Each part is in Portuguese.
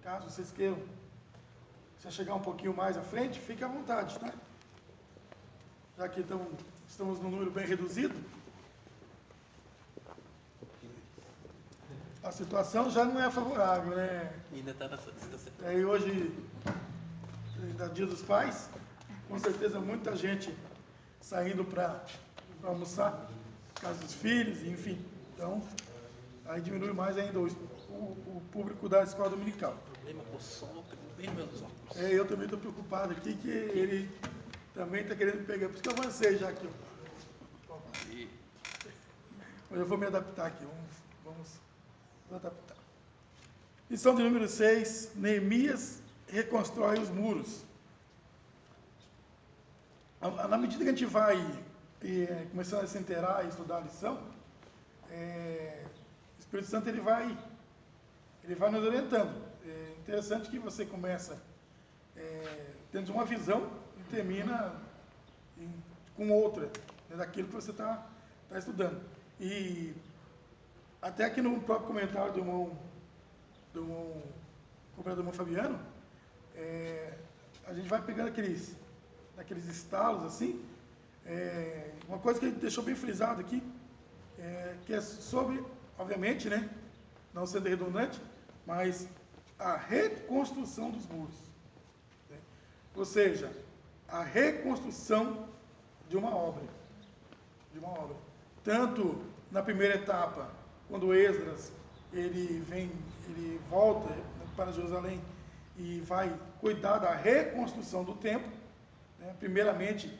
caso vocês queiram, se chegar um pouquinho mais à frente, fique à vontade, tá? Já que estamos num número bem reduzido, a situação já não é favorável, né? Ainda está na distância. E hoje, ainda Dia dos Pais, com certeza muita gente saindo para almoçar, por causa dos filhos, enfim. Então, aí diminui mais ainda o público da escola dominical. Problema com o sol, bem meus óculos. Eu também estou preocupado aqui, que ele também está querendo pegar, por isso que eu avancei já aqui. Mas eu vou me adaptar aqui, vamos adaptar. Lição de número 6, Neemias reconstrói os muros. Na medida que a gente vai começando a se inteirar e estudar a lição, o Espírito Santo ele vai nos orientando. É interessante que você começa tendo uma visão e termina com outra, né, daquilo que você está estudando. E até aqui no próprio comentário do irmão Fabiano, a gente vai pegando aqueles estalos assim. Uma coisa que ele deixou bem frisado aqui, que é sobre, obviamente, né, não sendo redundante, mas a reconstrução dos muros, né? Ou seja, a reconstrução de uma obra, tanto na primeira etapa, quando Esdras ele volta para Jerusalém e vai cuidar da reconstrução do templo, né? Primeiramente,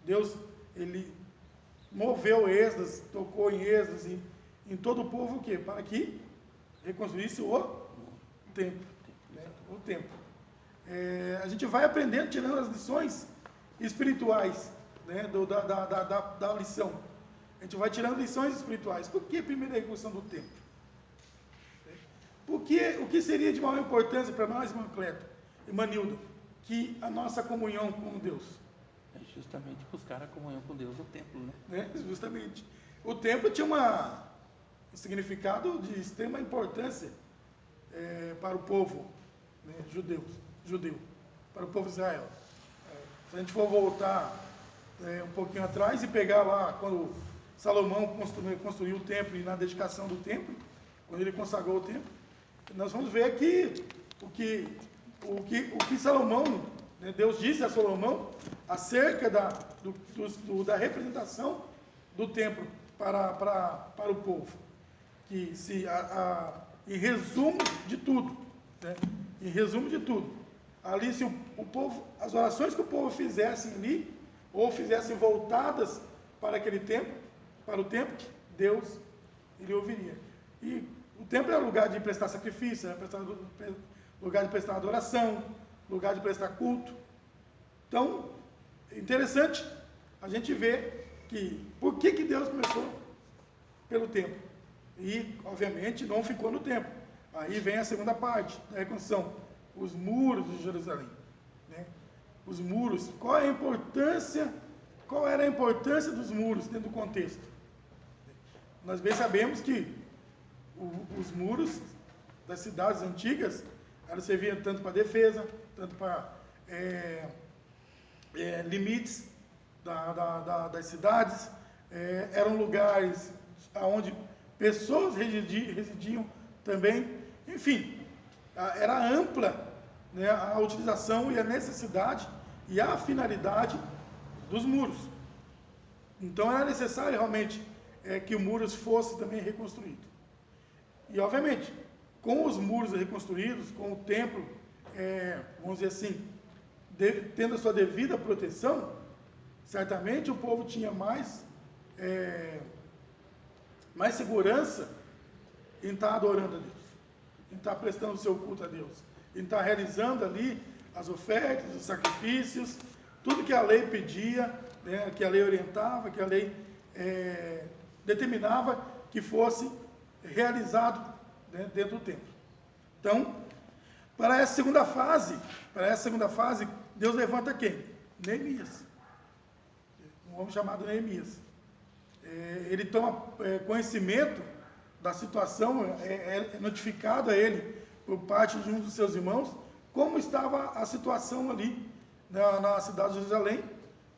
Deus ele moveu Esdras, tocou em Esdras e em todo o povo o quê? Para que reconstruísse o templo, né? O templo. A gente vai aprendendo, tirando as lições espirituais, né? Da lição. A gente vai tirando lições espirituais. Por que primeiro a reconstrução do templo? O que seria de maior importância para nós, irmão Cleto e Manildo, que a nossa comunhão com Deus? É justamente buscar a comunhão com Deus no templo, né? Justamente. O templo tinha um significado de extrema importância para o povo, né, judeu, para o povo de Israel. Se a gente for voltar um pouquinho atrás e pegar lá quando Salomão construiu o templo e na dedicação do templo, quando ele consagrou o templo, nós vamos ver que o que Salomão, né, Deus disse a Salomão acerca da representação do templo para o povo, que em resumo de tudo, né, ali se o povo, as orações que o povo fizessem ali, ou fizessem voltadas para aquele templo, para o templo, Deus ele ouviria. E o templo é lugar de prestar sacrifício, lugar de prestar adoração, lugar de prestar culto. Então, é interessante a gente ver que por que Deus começou pelo templo. E, obviamente, não ficou no templo. Aí vem a segunda parte da reconstrução, os muros de Jerusalém, né? Os muros, qual era a importância dos muros dentro do contexto? Nós bem sabemos que os muros das cidades antigas, elas serviam tanto para defesa, tanto para limites das cidades, eram lugares onde pessoas residiam também, enfim, era ampla, né, a utilização e a necessidade e a finalidade dos muros. Então era necessário realmente que o muros fosse também reconstruído. E obviamente, com os muros reconstruídos, com o templo, vamos dizer assim, tendo a sua devida proteção, certamente o povo tinha mais segurança em estar adorando a Deus, em estar prestando o seu culto a Deus, em estar realizando ali as ofertas, os sacrifícios, tudo que a lei pedia, né, que a lei orientava, que a lei determinava que fosse realizado, né, dentro do templo. Então, para essa segunda fase, Deus levanta quem? Neemias. Um homem chamado Neemias. Ele toma conhecimento da situação, é notificado a ele por parte de um dos seus irmãos, como estava a situação ali na cidade de Jerusalém,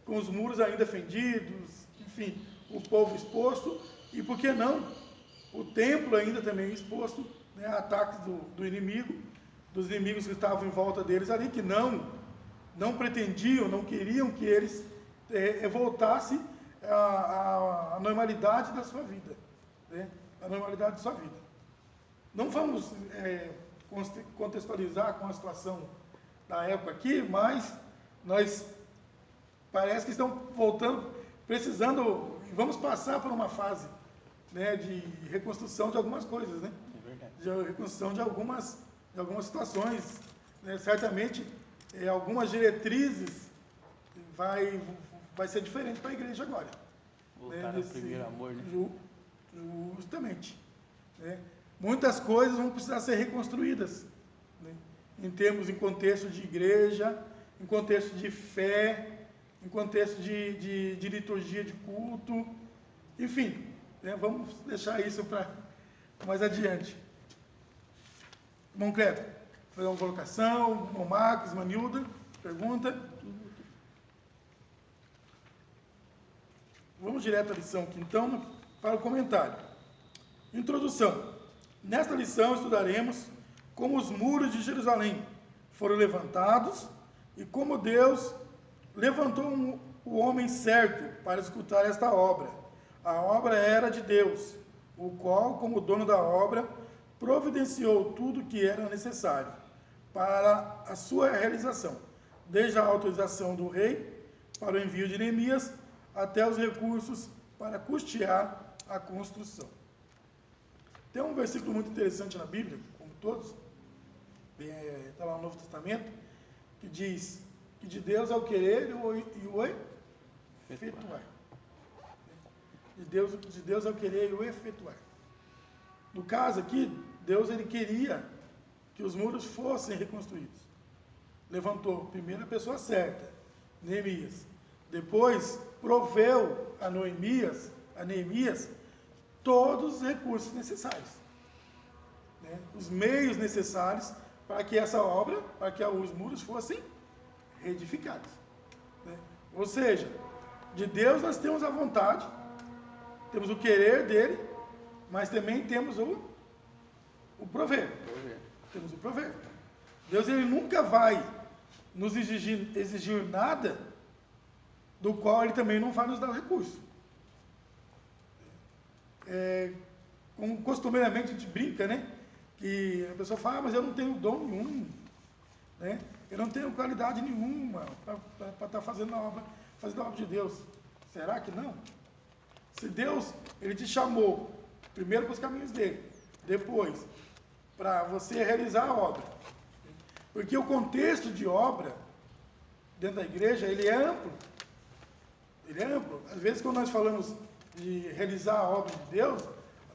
com os muros ainda fendidos, enfim, o povo exposto, e por que não, o templo ainda também exposto, né, a ataques do inimigo, dos inimigos que estavam em volta deles ali, que não pretendiam, não queriam que eles voltassem à normalidade da sua vida, né, a normalidade da sua vida. Não vamos contextualizar com a situação da época aqui, mas nós parece que estamos voltando, precisando, vamos passar por uma fase, né, de reconstrução de algumas coisas, né? É verdade. De reconstrução de algumas situações, né? Certamente algumas diretrizes vai ser diferente para a igreja agora. Voltar ao primeiro amor, né? Justamente. Né? Muitas coisas vão precisar ser reconstruídas, né? Em contexto de igreja, em contexto de fé, em contexto de liturgia de culto, enfim, né? Vamos deixar isso para mais adiante. Irmão Cleto, fazer uma colocação, irmão Marcos, irmã Nilda, pergunta. Vamos direto à lição aqui, então, para o comentário. Introdução. Nesta lição estudaremos como os muros de Jerusalém foram levantados e como Deus levantou o homem certo para executar esta obra. A obra era de Deus, o qual, como dono da obra, providenciou tudo o que era necessário para a sua realização, desde a autorização do rei para o envio de Neemias até os recursos para custear a construção. Tem um versículo muito interessante na Bíblia, como todos, está lá no Novo Testamento, que diz que de Deus é o querer e o efetuar. De Deus é o querer e o efetuar. No caso aqui, Deus ele queria que os muros fossem reconstruídos. Levantou primeiro a pessoa certa, Neemias. Depois proveu a Neemias, todos os recursos necessários, né? Os meios necessários para que essa obra, para que os muros fossem reedificados, né? Ou seja, de Deus nós temos a vontade, temos o querer dele, mas também temos o prover. Temos o prover. Deus ele nunca vai nos exigir nada do qual ele também não vai nos dar o recurso. Como costumeiramente a gente brinca, né? Que a pessoa fala, mas eu não tenho dom nenhum, né? Eu não tenho qualidade nenhuma para estar fazendo a obra de Deus. Será que não? Se Deus, ele te chamou, primeiro para os caminhos dele, depois para você realizar a obra. Porque o contexto de obra dentro da igreja, ele é amplo. Ele é amplo. Às vezes, quando nós falamos de realizar a obra de Deus,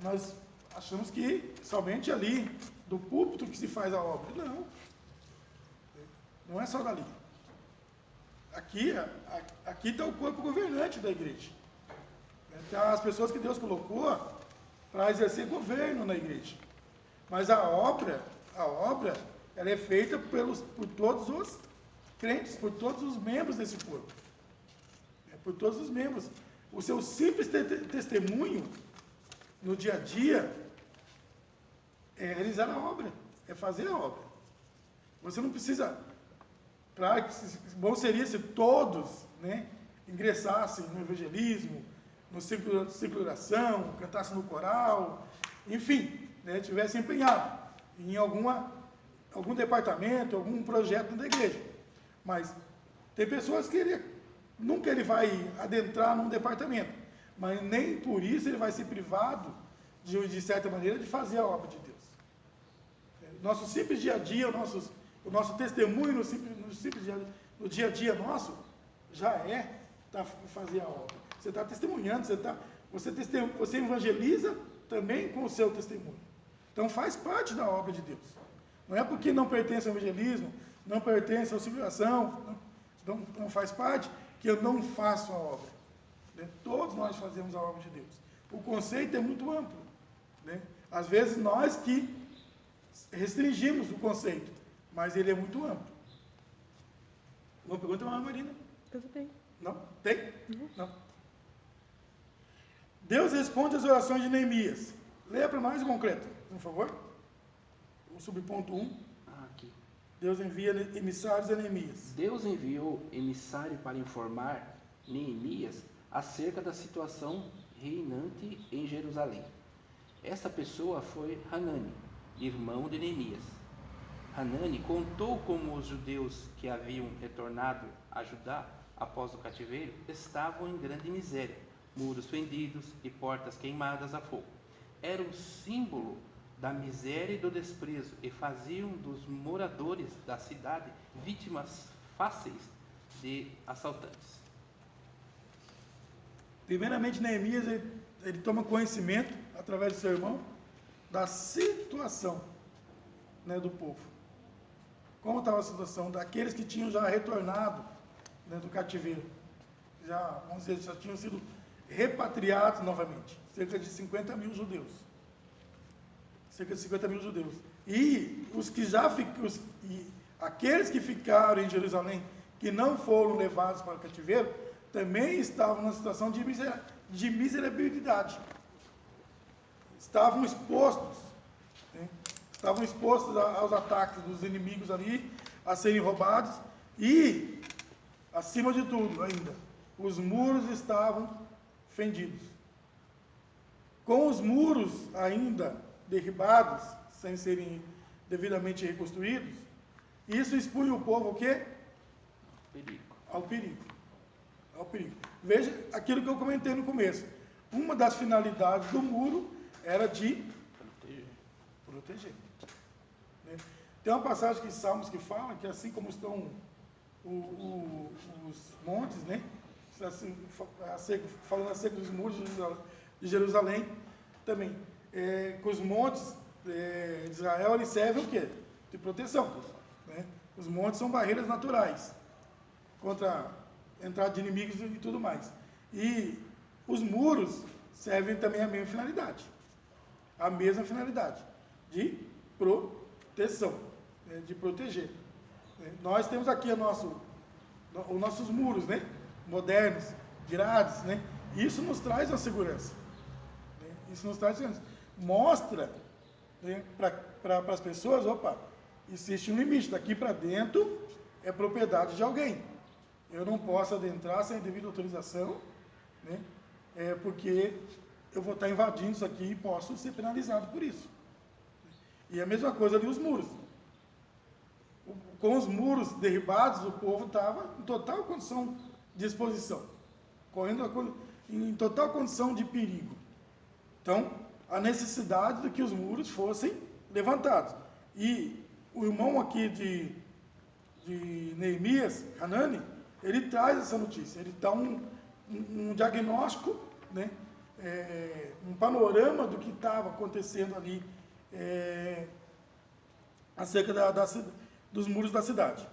nós achamos que somente ali, do púlpito, que se faz a obra. Não. Não é só dali. Aqui está o corpo governante da igreja. Então, as pessoas que Deus colocou para exercer governo na igreja. Mas a obra, ela é feita por todos os crentes, por todos os membros desse corpo. Por todos os membros. O seu simples testemunho no dia a dia é realizar a obra, é fazer a obra. Você não precisa. Claro que bom seria se todos, né, ingressassem no evangelismo, no ciclo de oração, cantassem no coral, enfim, né, tivessem empenhado em algum departamento, algum projeto da igreja. Mas tem pessoas que nunca ele vai adentrar num departamento, mas nem por isso ele vai ser privado, de certa maneira, de fazer a obra de Deus. Nosso simples dia a dia, o nosso testemunho no dia a dia nosso, já é fazer a obra. Você está testemunhando, você evangeliza também com o seu testemunho. Então faz parte da obra de Deus. Não é porque não pertence ao evangelismo, não pertence à auxiliação, não faz parte, que eu não faço a obra. Né? Todos nós fazemos a obra de Deus. O conceito é muito amplo. Né? Às vezes nós que restringimos o conceito, mas ele é muito amplo. Uma pergunta, Marina? Tudo bem. Não? Tem? Não. Deus responde às orações de Neemias. Leia para nós, irmão Cleto, por favor. O subponto 1. Aqui. Deus envia emissários a Neemias. Deus enviou emissário para informar Neemias acerca da situação reinante em Jerusalém. Essa pessoa foi Hanani, irmão de Neemias. Hanani contou como os judeus que haviam retornado a Judá após o cativeiro estavam em grande miséria, muros fendidos e portas queimadas a fogo. Era um símbolo da miséria e do desprezo e faziam dos moradores da cidade vítimas fáceis de assaltantes. Primeiramente, Neemias, ele toma conhecimento, através do seu irmão, da situação, né, do povo. Como estava a situação daqueles que tinham já retornado, né, do cativeiro. Já, vamos dizer, já tinham sido repatriados novamente. Cerca de 50 mil judeus. Cerca de 50 mil judeus. E os que já aqueles que ficaram em Jerusalém, que não foram levados para o cativeiro, também estavam numa situação de miserabilidade. Estavam expostos, né? Estavam expostos aos ataques dos inimigos ali, a serem roubados, e, acima de tudo ainda, os muros estavam fendidos. Com os muros ainda derribados, sem serem devidamente reconstruídos, isso expunha o povo ao quê? Perigo. Ao perigo. Ao perigo. Veja aquilo que eu comentei no começo. Uma das finalidades do muro era de proteger. Né? Tem uma passagem que Salmos que fala que assim como estão os montes, né? Assim, falando acerca dos muros de Jerusalém, também, que os montes de Israel, eles servem o quê? De proteção. Né? Os montes são barreiras naturais contra a entrada de inimigos e tudo mais. E os muros servem também a mesma finalidade. A mesma finalidade de proteção, né? De proteger. Nós temos aqui os nossos muros, né? Modernos, grades, né? Isso nos traz uma segurança. Né? Isso nos traz segurança. Mostra, né, para as pessoas, opa, existe um limite. Daqui para dentro é propriedade de alguém. Eu não posso adentrar sem a devida autorização, né? Porque eu vou estar invadindo isso aqui e posso ser penalizado por isso. E a mesma coisa ali os muros. Com os muros derribados, o povo estava em total condição de exposição, correndo em total condição de perigo. Então, a necessidade de que os muros fossem levantados. E o irmão aqui de Neemias, Hanani, ele traz essa notícia, ele dá um diagnóstico, né, um panorama do que estava acontecendo ali acerca dos muros da cidade.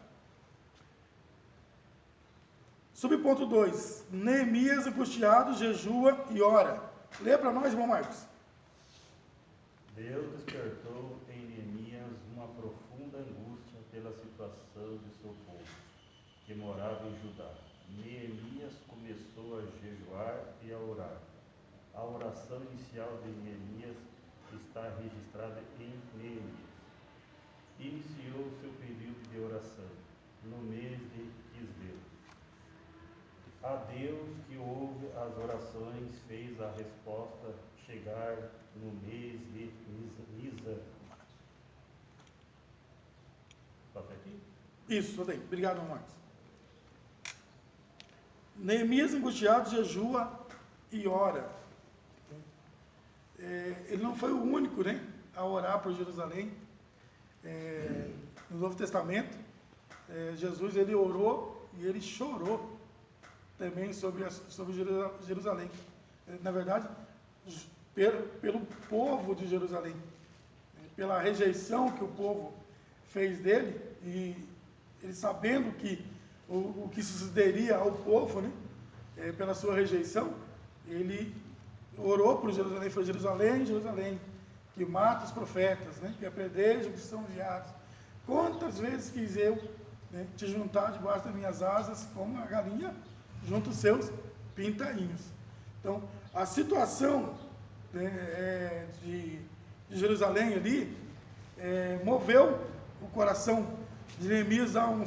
Subponto 2. Neemias angustiado, jejua e ora. Lê para nós, irmão Marcos. Deus despertou em Neemias uma profunda angústia pela situação de seu povo, que morava em Judá. Neemias começou a jejuar e a orar. A oração inicial de Neemias está registrada em Neemias. Iniciou seu período de oração no mês de Quisleu. A Deus que ouve as orações fez a resposta chegar no mês de Nisan. Está até aqui? Isso, só tem. Obrigado, irmão Marcos. Neemias angustiado jejua e ora. Ele não foi o único, né, a orar por Jerusalém. No Novo Testamento, Jesus ele orou e ele chorou também sobre Jerusalém. Na verdade, pelo povo de Jerusalém, pela rejeição que o povo fez dele, e ele sabendo que o que sucederia ao povo, né, pela sua rejeição, ele orou por Jerusalém, foi Jerusalém, Jerusalém, que mata os profetas, né? Que apedreja os que são enviados. Quantas vezes quis eu, né, te juntar debaixo das minhas asas, como a galinha junto os seus pintainhos. Então, a situação, né, de Jerusalém ali, moveu o coração de Neemias a um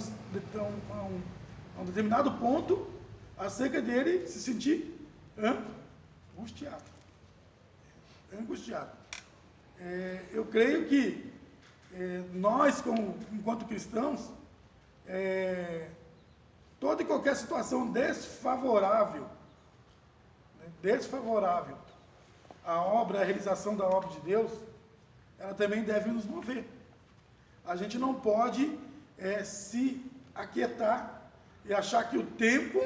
determinado ponto, acerca dele se sentir angustiado. Angustiado. Eu creio que nós, enquanto cristãos, toda e qualquer situação desfavorável à realização da obra de Deus, ela também deve nos mover. A gente não pode se aquietar e achar que o tempo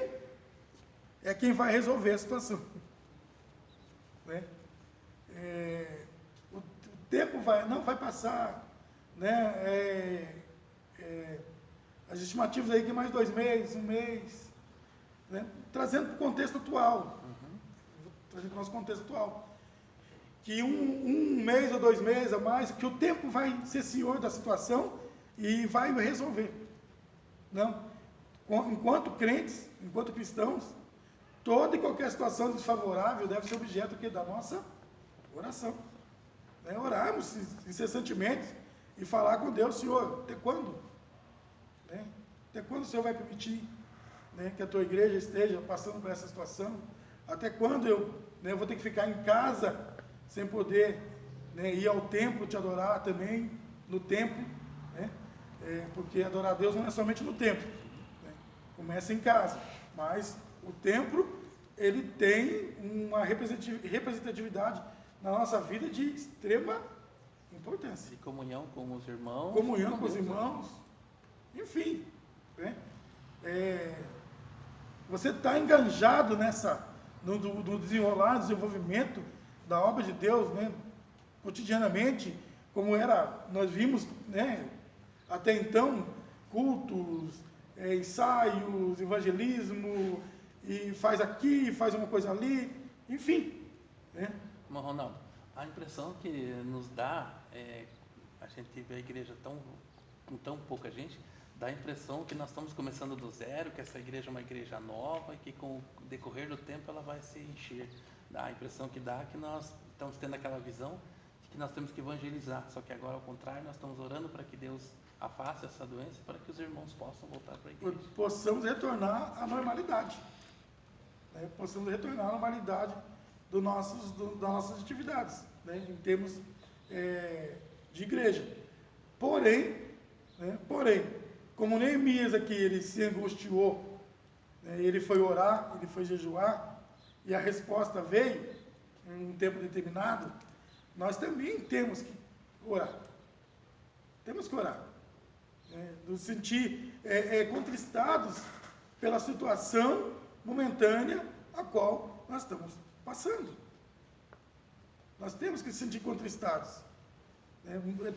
é quem vai resolver a situação. Né? O tempo não vai passar, né? As estimativas aí que mais 2 meses, 1 mês, né? Trazendo para o contexto atual. Trazendo para o nosso contexto atual. Que um mês ou 2 meses a mais, que o tempo vai ser senhor da situação e vai resolver. Não. Enquanto crentes, enquanto cristãos, toda e qualquer situação desfavorável deve ser objeto da nossa oração. Né? Orarmos incessantemente e falar com Deus: Senhor, até quando? Né? Até quando o Senhor vai permitir, né, que a tua igreja esteja passando por essa situação? Até quando eu vou ter que ficar em casa sem poder, né, ir ao templo te adorar também, no templo, né? Porque adorar a Deus não é somente no templo, né? Começa em casa, mas o templo, ele tem uma representatividade na nossa vida de extrema importância. E comunhão com os irmãos. Comunhão com os irmãos, enfim, né? Você está enganjado no desenrolar, desenvolvimento da obra de Deus, né? Cotidianamente, como nós vimos, né, até então, cultos, ensaios, evangelismo, e faz aqui, faz uma coisa ali, enfim. Né? Mas, Ronaldo, a impressão que nos dá, a gente vê a igreja com tão pouca gente, dá a impressão que nós estamos começando do zero, que essa igreja é uma igreja nova e que com o decorrer do tempo ela vai se encher. Dá a impressão que nós estamos tendo aquela visão de que nós temos que evangelizar, só que agora ao contrário, nós estamos orando para que Deus afaste essa doença, para que os irmãos possam voltar para a igreja. Possamos retornar à normalidade. Né? Possamos retornar à normalidade das nossas atividades, né? Em termos de igreja. Porém, como Neemias aqui, ele se angustiou, né? Ele foi orar, ele foi jejuar, e a resposta veio em um tempo determinado, nós também temos que orar. Temos que orar. Nos sentir contristados pela situação momentânea a qual nós estamos passando. Nós temos que nos sentir contristados,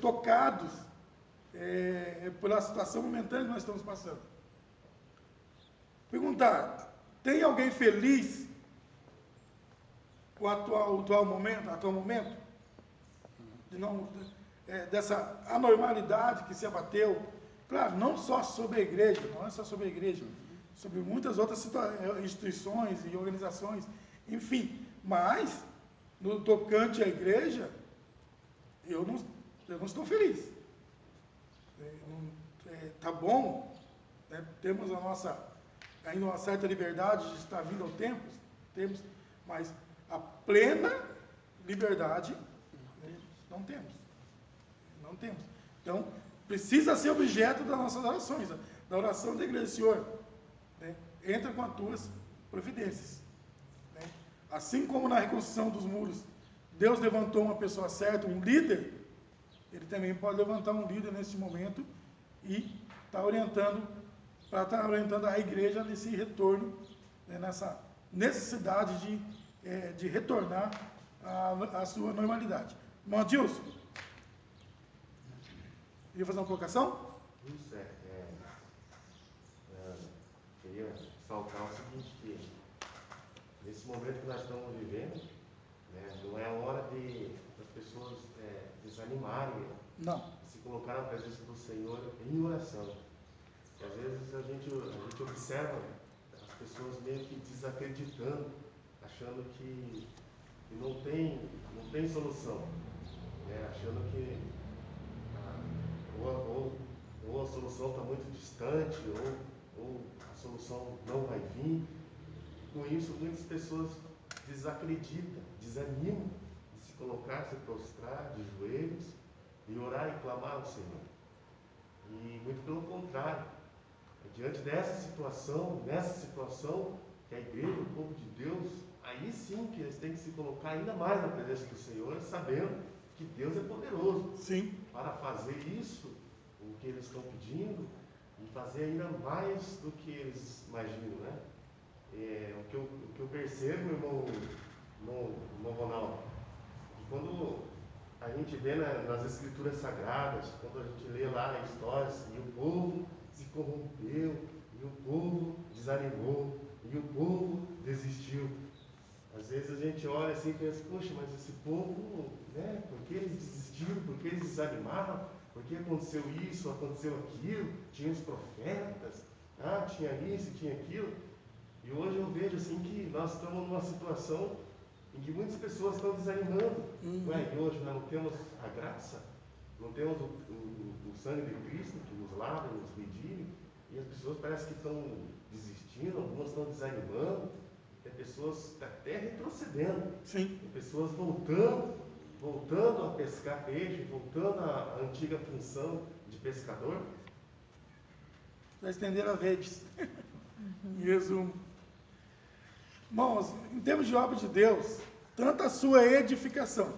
tocados pela situação momentânea que nós estamos passando. Perguntar: tem alguém feliz com o atual momento? Dessa anormalidade que se abateu, claro, não só sobre a igreja, não é só sobre a igreja, sobre muitas outras instituições e organizações, enfim, mas no tocante à igreja, eu não estou feliz. Tá bom, né? Temos ainda uma certa liberdade de estar vindo ao templo, mas a plena liberdade não temos. Então, precisa ser objeto das nossas orações, da oração da igreja. Senhor, né, entra com as tuas providências. Né? Assim como na reconstrução dos muros, Deus levantou uma pessoa certa, um líder, Ele também pode levantar um líder nesse momento e estar orientando a igreja nesse retorno, né, nessa necessidade de retornar à sua normalidade. Irmão Adilson, queria fazer uma colocação? Isso queria saltar o seguinte, que nesse momento que nós estamos vivendo, né, não é hora de pessoas desanimarem, Não. se colocar na presença do Senhor em oração. E às vezes a gente observa as pessoas meio que desacreditando, achando que não tem solução, né? Achando que ou a solução está muito distante, ou a solução não vai vir. Com isso, muitas pessoas desacreditam, desanimam de se colocar, se prostrar de joelhos e orar e clamar ao Senhor. E muito pelo contrário, diante nessa situação que a igreja, o povo de Deus, aí sim que eles têm que se colocar ainda mais na presença do Senhor, sabendo que Deus é poderoso. Sim. Para fazer isso, o que eles estão pedindo, e fazer ainda mais do que eles imaginam, né? O que eu percebo, irmão Ronaldo, que quando a gente vê nas escrituras sagradas, quando a gente lê lá histórias, e o povo se corrompeu, e o povo desanimou, e o povo desistiu. Às vezes a gente olha assim e pensa, poxa, mas esse povo, né, por que eles desistiram, por que eles desanimaram, por que aconteceu isso, aconteceu aquilo, tinha os profetas, tinha isso, tinha aquilo. E hoje eu vejo assim que nós estamos numa situação em que muitas pessoas estão desanimando. E hoje nós não temos a graça, não temos o sangue de Cristo que nos lava, nos redime, e as pessoas parecem que estão desistindo, algumas estão desanimando, tem pessoas até retrocedendo. Sim. Tem pessoas voltando a pescar peixe, voltando à antiga função de pescador. Para estender as redes. Em resumo. Irmãos, em termos de obra de Deus, tanto a sua edificação,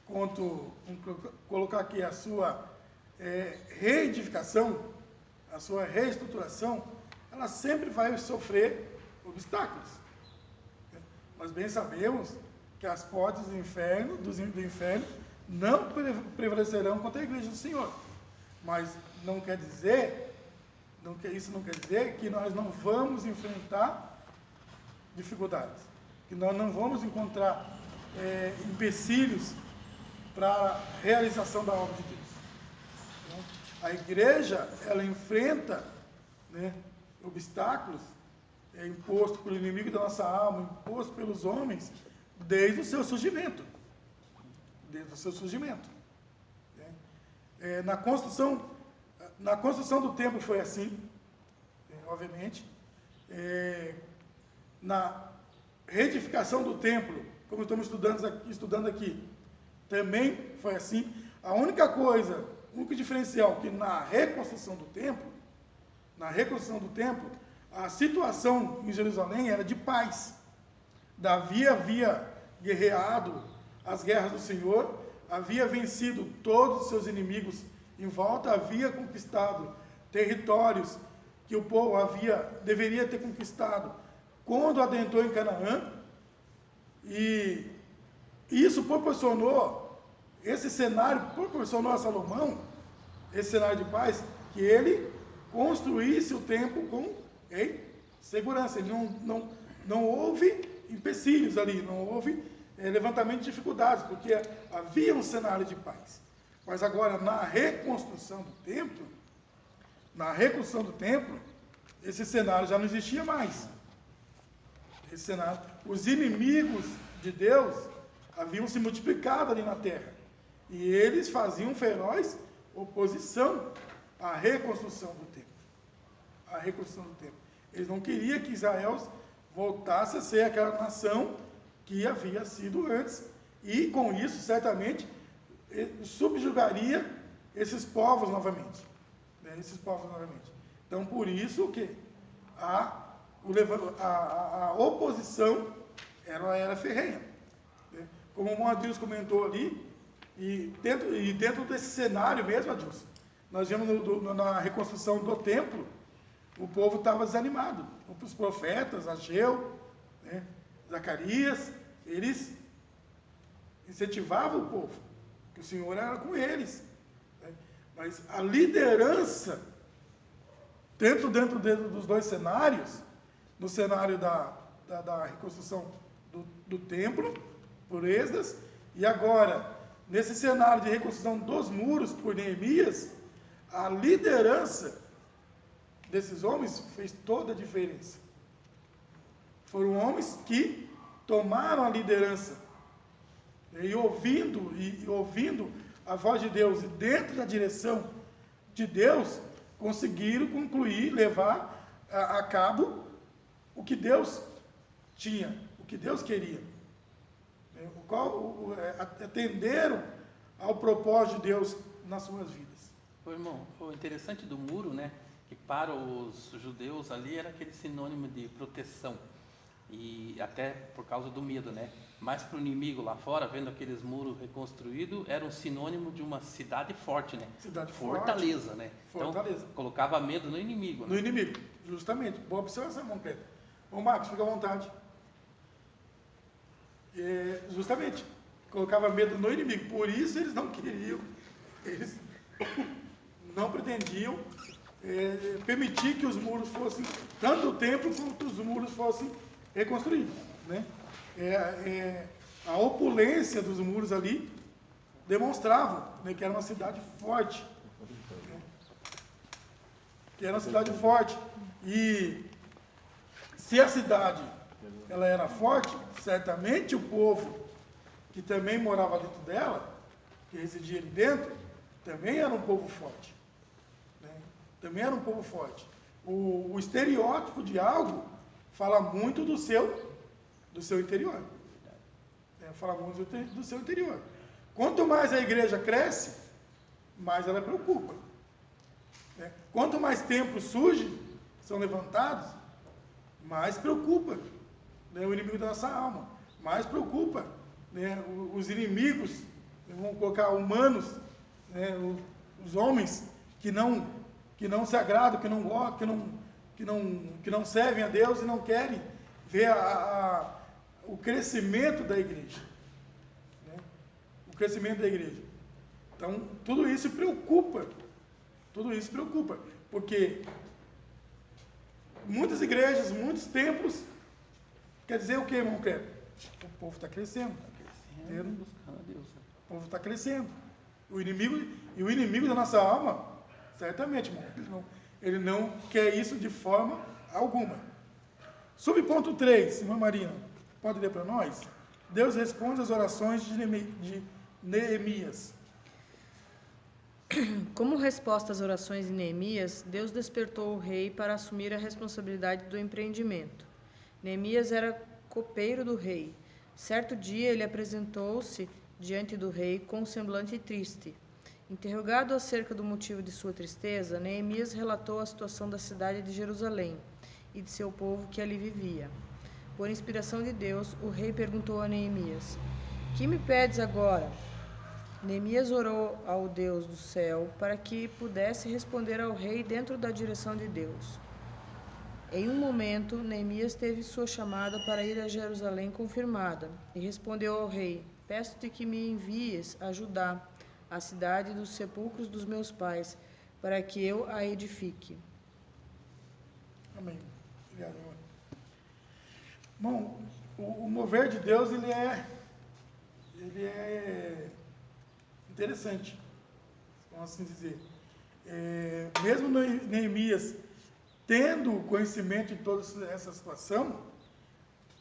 quanto, vamos colocar aqui, a sua reedificação, a sua reestruturação, ela sempre vai sofrer obstáculos. Nós bem sabemos que as portas do inferno não prevalecerão contra a igreja do Senhor. Mas isso não quer dizer que nós não vamos enfrentar dificuldades, que nós não vamos encontrar empecilhos para a realização da obra de Deus. Então, a igreja, ela enfrenta, né, obstáculos imposto pelo inimigo da nossa alma, imposto pelos homens, desde o seu surgimento. Desde o seu surgimento. Na construção do templo foi assim, obviamente. Na reedificação do templo, como estamos estudando aqui, também foi assim. A única coisa, o único diferencial que na reconstrução do templo, a situação em Jerusalém era de paz. Davi havia guerreado as guerras do Senhor, havia vencido todos os seus inimigos em volta, havia conquistado territórios que o povo deveria ter conquistado quando adentrou em Canaã, e isso esse cenário proporcionou a Salomão, esse cenário de paz, que ele construísse o templo com segurança. Ele não houve empecilhos ali, não houve levantamento de dificuldades, porque havia um cenário de paz. Mas agora, na reconstrução do templo, esse cenário já não existia mais. Esse cenário, os inimigos de Deus haviam se multiplicado ali na terra, e eles faziam feroz oposição à reconstrução do templo. Eles não queriam que Israel voltasse a ser aquela nação que havia sido antes, e com isso, certamente, subjugaria esses povos novamente. Então, por isso que a oposição era ferrenha. Como o Adilson comentou ali, e dentro desse cenário mesmo, Adilson, nós vemos na reconstrução do templo, o povo estava desanimado. Os profetas, Ageu, Zacarias, eles incentivavam o povo, que o Senhor era com eles. Mas a liderança, dentro dos dois cenários, no cenário da reconstrução do templo, por Esdras, E agora, nesse cenário de reconstrução dos muros por Neemias, a liderança desses homens fez toda a diferença. Foram homens que tomaram a liderança e ouvindo a voz de Deus e dentro da direção de Deus, conseguiram concluir, levar a cabo o que Deus tinha, o que Deus queria. Atenderam ao propósito de Deus nas suas vidas. Ô, irmão, o interessante do muro, né, que para os judeus ali era aquele sinônimo de proteção, e até por causa do medo, né? Mas para o inimigo lá fora, vendo aqueles muros reconstruídos, era um sinônimo de uma cidade forte, né? Cidade Fortaleza, forte, né? Fortaleza. Então, colocava medo no inimigo. Né? No inimigo, justamente. Boa observação, irmão Cleber. Ô Marcos, fica à vontade. Justamente, colocava medo no inimigo. Por isso eles não queriam, eles não pretendiam permitir que os muros fossem, tanto o templo quanto os muros fossem reconstruídos. Né? A opulência dos muros ali demonstravam, né, que era uma cidade forte. Né? Que era uma cidade forte. E se a cidade ela era forte, certamente o povo que também morava dentro dela, que residia ali dentro, também era um povo forte. Né? Também era um povo forte. O estereótipo de algo fala muito do seu interior. Fala muito do seu interior. Quanto mais a igreja cresce, mais ela preocupa. Né? Quanto mais templos surgem, são levantados, mais preocupa, né, o inimigo da nossa alma. Mais preocupa, né, os inimigos, vamos colocar humanos, né, os homens que não se agradam, que não gostam, que não servem a Deus e não querem ver o crescimento da igreja. Né? O crescimento da igreja. Então, tudo isso preocupa. Tudo isso preocupa. Porque muitas igrejas, muitos templos, quer dizer o que, irmão Cleber? O povo está crescendo. Buscando a Deus. O povo está crescendo. O inimigo da nossa alma, certamente, irmão, ele não quer isso de forma alguma. Subponto 3, irmã Marina, pode ler para nós? Deus responde às orações de Neemias. Como resposta às orações de Neemias, Deus despertou o rei para assumir a responsabilidade do empreendimento. Neemias era copeiro do rei. Certo dia ele apresentou-se diante do rei com um semblante triste. Interrogado acerca do motivo de sua tristeza, Neemias relatou a situação da cidade de Jerusalém e de seu povo que ali vivia. Por inspiração de Deus, o rei perguntou a Neemias: "Que me pedes agora?" Neemias orou ao Deus do céu para que pudesse responder ao rei dentro da direção de Deus. Em um momento, Neemias teve sua chamada para ir a Jerusalém confirmada e respondeu ao rei: "Peço-te que me envies a Judá, a cidade dos sepulcros dos meus pais, para que eu a edifique." Amém. Obrigado, irmão. Bom, o mover de Deus, ele é interessante, vamos assim dizer. Mesmo Neemias tendo conhecimento de toda essa situação,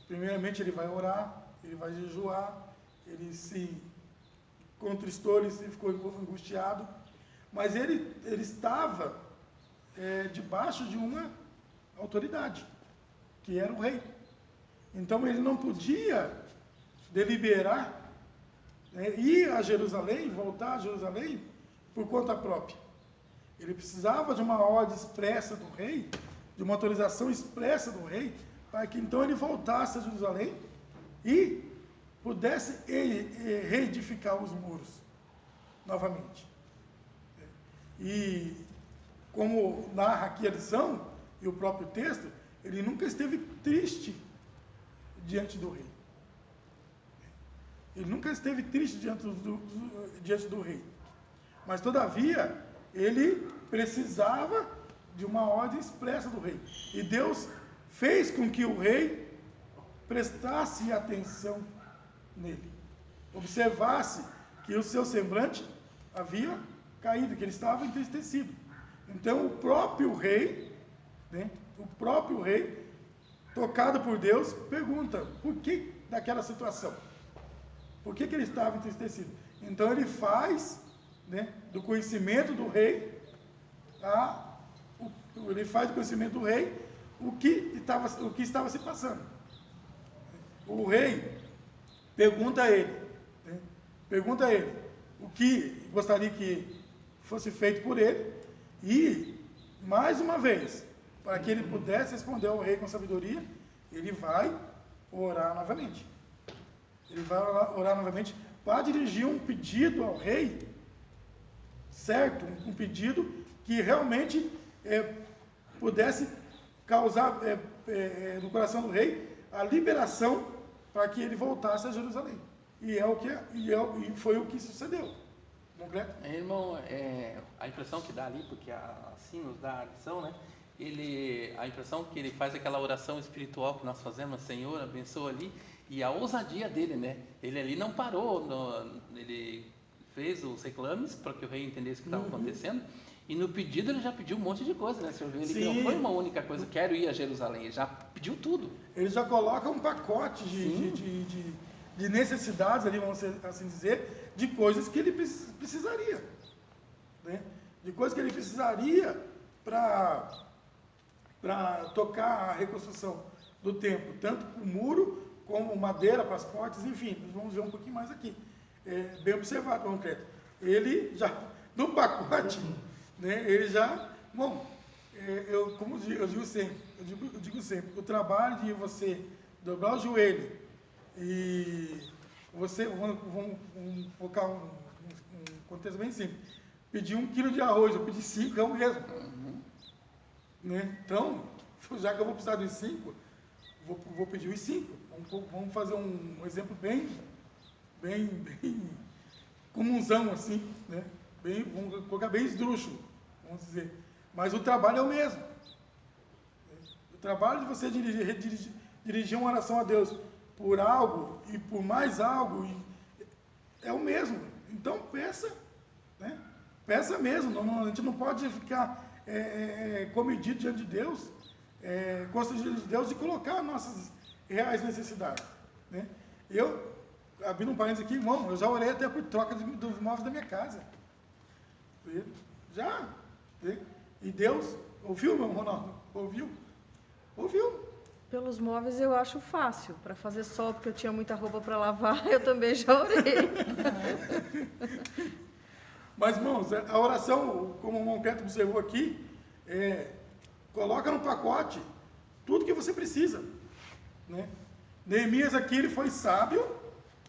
primeiramente ele vai orar, ele vai jejuar, ele se contristou, ele ficou angustiado, mas ele estava debaixo de uma autoridade, que era o rei. Então ele não podia deliberar, ir a Jerusalém, voltar a Jerusalém por conta própria. Ele precisava de uma ordem expressa do rei, de uma autorização expressa do rei, para que então ele voltasse a Jerusalém e pudesse reedificar os muros novamente. E como narra aqui a lição e o próprio texto, ele nunca esteve triste diante do rei. Ele nunca esteve triste diante do rei. Mas, todavia, ele precisava de uma ordem expressa do rei. E Deus fez com que o rei prestasse atenção nele. observasse que o seu semblante havia caído, que ele estava entristecido. Então o próprio rei, né, tocado por Deus, pergunta por que daquela situação, por que ele estava entristecido. Então ele faz, né, do conhecimento do rei, o que estava se passando. O rei pergunta a ele o que gostaria que fosse feito por ele, e, mais uma vez, para que ele pudesse responder ao rei com sabedoria, ele vai orar novamente. Ele vai orar novamente para dirigir um pedido ao rei, certo? Um pedido que realmente pudesse causar no coração do rei a liberação para que ele voltasse a Jerusalém. E foi o que sucedeu. Concreto? Irmão, a impressão que dá ali, porque assim nos dá a lição, né? A impressão que ele faz aquela oração espiritual que nós fazemos, Senhor, abençoa ali, e a ousadia dele, né? Ele ali não parou, ele fez os reclames para que o rei entendesse o que estava acontecendo, e no pedido ele já pediu um monte de coisa, né? Senhor, ele que não foi uma única coisa, quero ir a Jerusalém, ele já pediu tudo. Ele já coloca um pacote de necessidades ali, vamos assim dizer, de coisas que ele precisaria, né? De coisas que ele precisaria para tocar a reconstrução do templo, tanto o muro como madeira para as portas, enfim, nós vamos ver um pouquinho mais aqui. Bem observado, concreto. Ele já, no pacote, né, ele já, bom, eu digo sempre, o trabalho de você dobrar o joelho e você, vamos colocar um contexto bem simples, pedir 1 quilo de arroz, eu pedi 5, é o mesmo. Né? Então, já que eu vou precisar dos 5, vou pedir os 5. Vamos fazer um exemplo bem comunzão assim, né? Vamos colocar bem esdrúxulo, vamos dizer. Mas o trabalho é o mesmo. O trabalho de você dirigir uma oração a Deus por algo e por mais algo é o mesmo. Então peça, né? Peça mesmo. A gente não pode ficar comedido diante de Deus, constrangido de Deus, de colocar nossas reais necessidades, né? Eu, abrindo um parênteses aqui, irmão, eu já orei até por troca dos móveis da minha casa. Já. E Deus ouviu, meu Ronaldo? Ouviu? Pelos móveis eu acho fácil. Para fazer sol, porque eu tinha muita roupa para lavar, eu também já orei. Mas, irmãos, a oração, como o irmão Pedro observou aqui, coloca no pacote tudo que você precisa, né? Neemias aqui, ele foi sábio,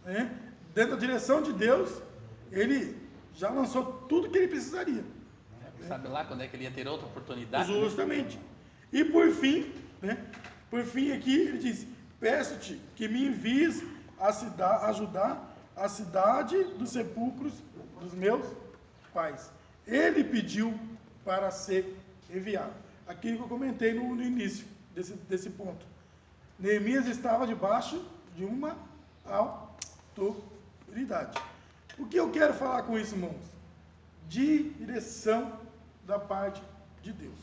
né? Dentro da direção de Deus, ele já lançou tudo que ele precisaria. Sabe lá quando é que ele ia ter outra oportunidade? Justamente. Né? E por fim, né? Por fim aqui, ele diz, peço-te que me envies ajudar a cidade dos sepulcros dos meus pais. Ele pediu para ser enviado. Aquilo que eu comentei no início desse ponto. Neemias estava debaixo de uma autoridade. O que eu quero falar com isso, irmãos? Direção da parte de Deus.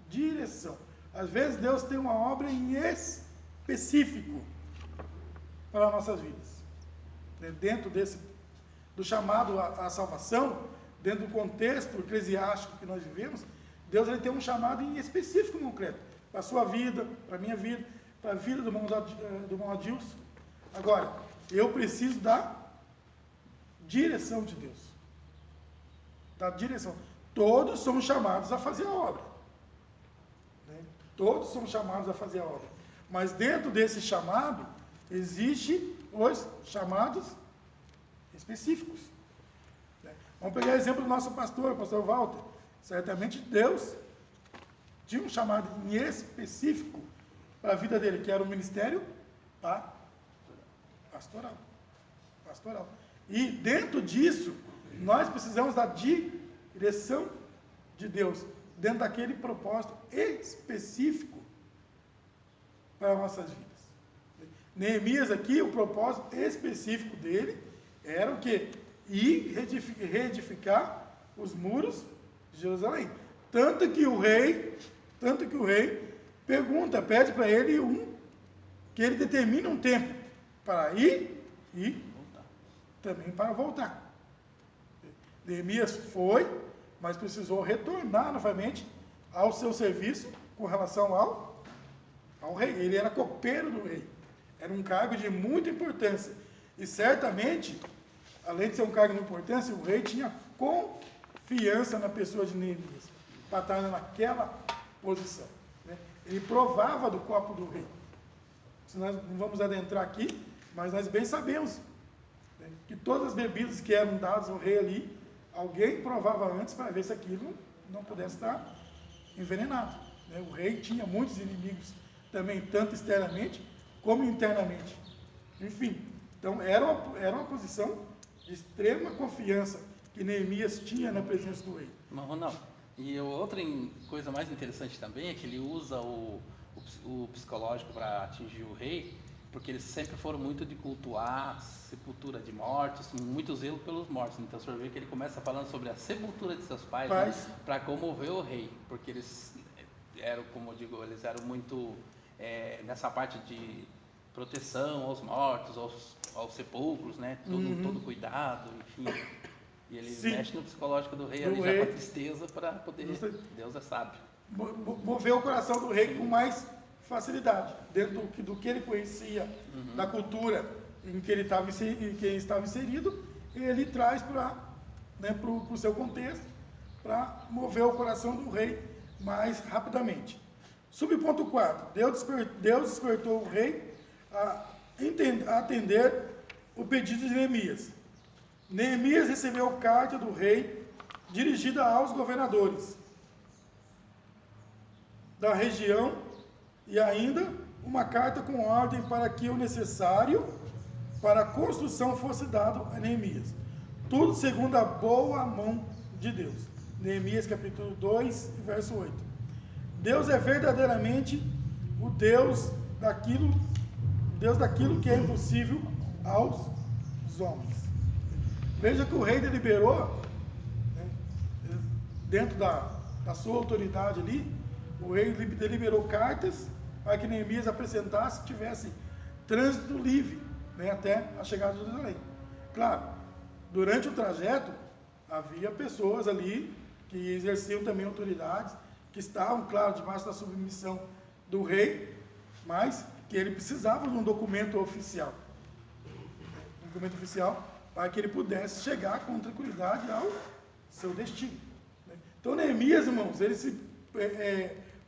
Direção. Às vezes Deus tem uma obra em específico para as nossas vidas. Dentro do chamado à salvação, dentro do contexto eclesiástico que nós vivemos, Deus ele tem um chamado em específico, concreto, para a sua vida, para a minha vida, para a vida do irmão Adilson. Agora, eu preciso da direção de Deus. Da direção. Todos somos chamados a fazer a obra. Né? Todos somos chamados a fazer a obra. Mas dentro desse chamado, existem os chamados específicos. Né? Vamos pegar o exemplo do nosso pastor, o pastor Walter. Certamente Deus tinha um chamado em específico para a vida dele, que era o ministério pastoral. E dentro disso, nós precisamos da direção de Deus, dentro daquele propósito específico para as nossas vidas. Neemias aqui, o propósito específico dele era o quê? Ir reedificar os muros de Jerusalém. Tanto que o rei pede para ele que ele determine um tempo para ir e também para voltar. Neemias foi, mas precisou retornar novamente ao seu serviço com relação ao rei. Ele era copeiro do rei. Era um cargo de muita importância. E certamente, além de ser um cargo de importância, o rei tinha confiança na pessoa de Neemias para estar naquela posição. Né? Ele provava do copo do rei. Se nós não vamos adentrar aqui, mas nós bem sabemos, né, que todas as bebidas que eram dadas ao rei ali, alguém provava antes para ver se aquilo não pudesse estar envenenado. Né? O rei tinha muitos inimigos também, tanto externamente como internamente. Enfim, então era uma posição de extrema confiança que Neemias tinha na presença do rei. Mas, Ronaldo, e outra coisa mais interessante também é que ele usa o psicológico para atingir o rei, porque eles sempre foram muito de cultuar sepultura de mortos, muito zelo pelos mortos. Então, o senhor vê que ele começa falando sobre a sepultura de seus pais, né, para comover o rei, porque eles eram, como eu digo, eles eram muito nessa parte de proteção aos mortos, aos sepulcros, né, todo cuidado, enfim. E ele mexe no psicológico do rei, ali já com a tristeza, para poder... Deus é sábio. Mover o coração do rei com mais facilidade, dentro do que ele conhecia, da cultura em que ele estava inserido, ele traz para o seu contexto, para mover o coração do rei mais rapidamente. Subponto 4. Deus despertou o rei a atender o pedido de Neemias. Neemias recebeu carta do rei dirigida aos governadores da região e ainda uma carta com ordem para que o necessário para a construção fosse dado a Neemias. Tudo segundo a boa mão de Deus. Neemias capítulo 2, verso 8. Deus é verdadeiramente o Deus daquilo que é impossível aos homens. Veja que o rei deliberou, né, dentro da sua autoridade ali, o rei deliberou cartas para que Neemias apresentasse, tivesse trânsito livre, né, até a chegada de Jerusalém. Claro, durante o trajeto, havia pessoas ali que exerciam também autoridades, que estavam, claro, debaixo da submissão do rei, mas que ele precisava de um documento oficial. Um documento oficial para que ele pudesse chegar com tranquilidade ao seu destino. Então, Neemias, irmãos, ele se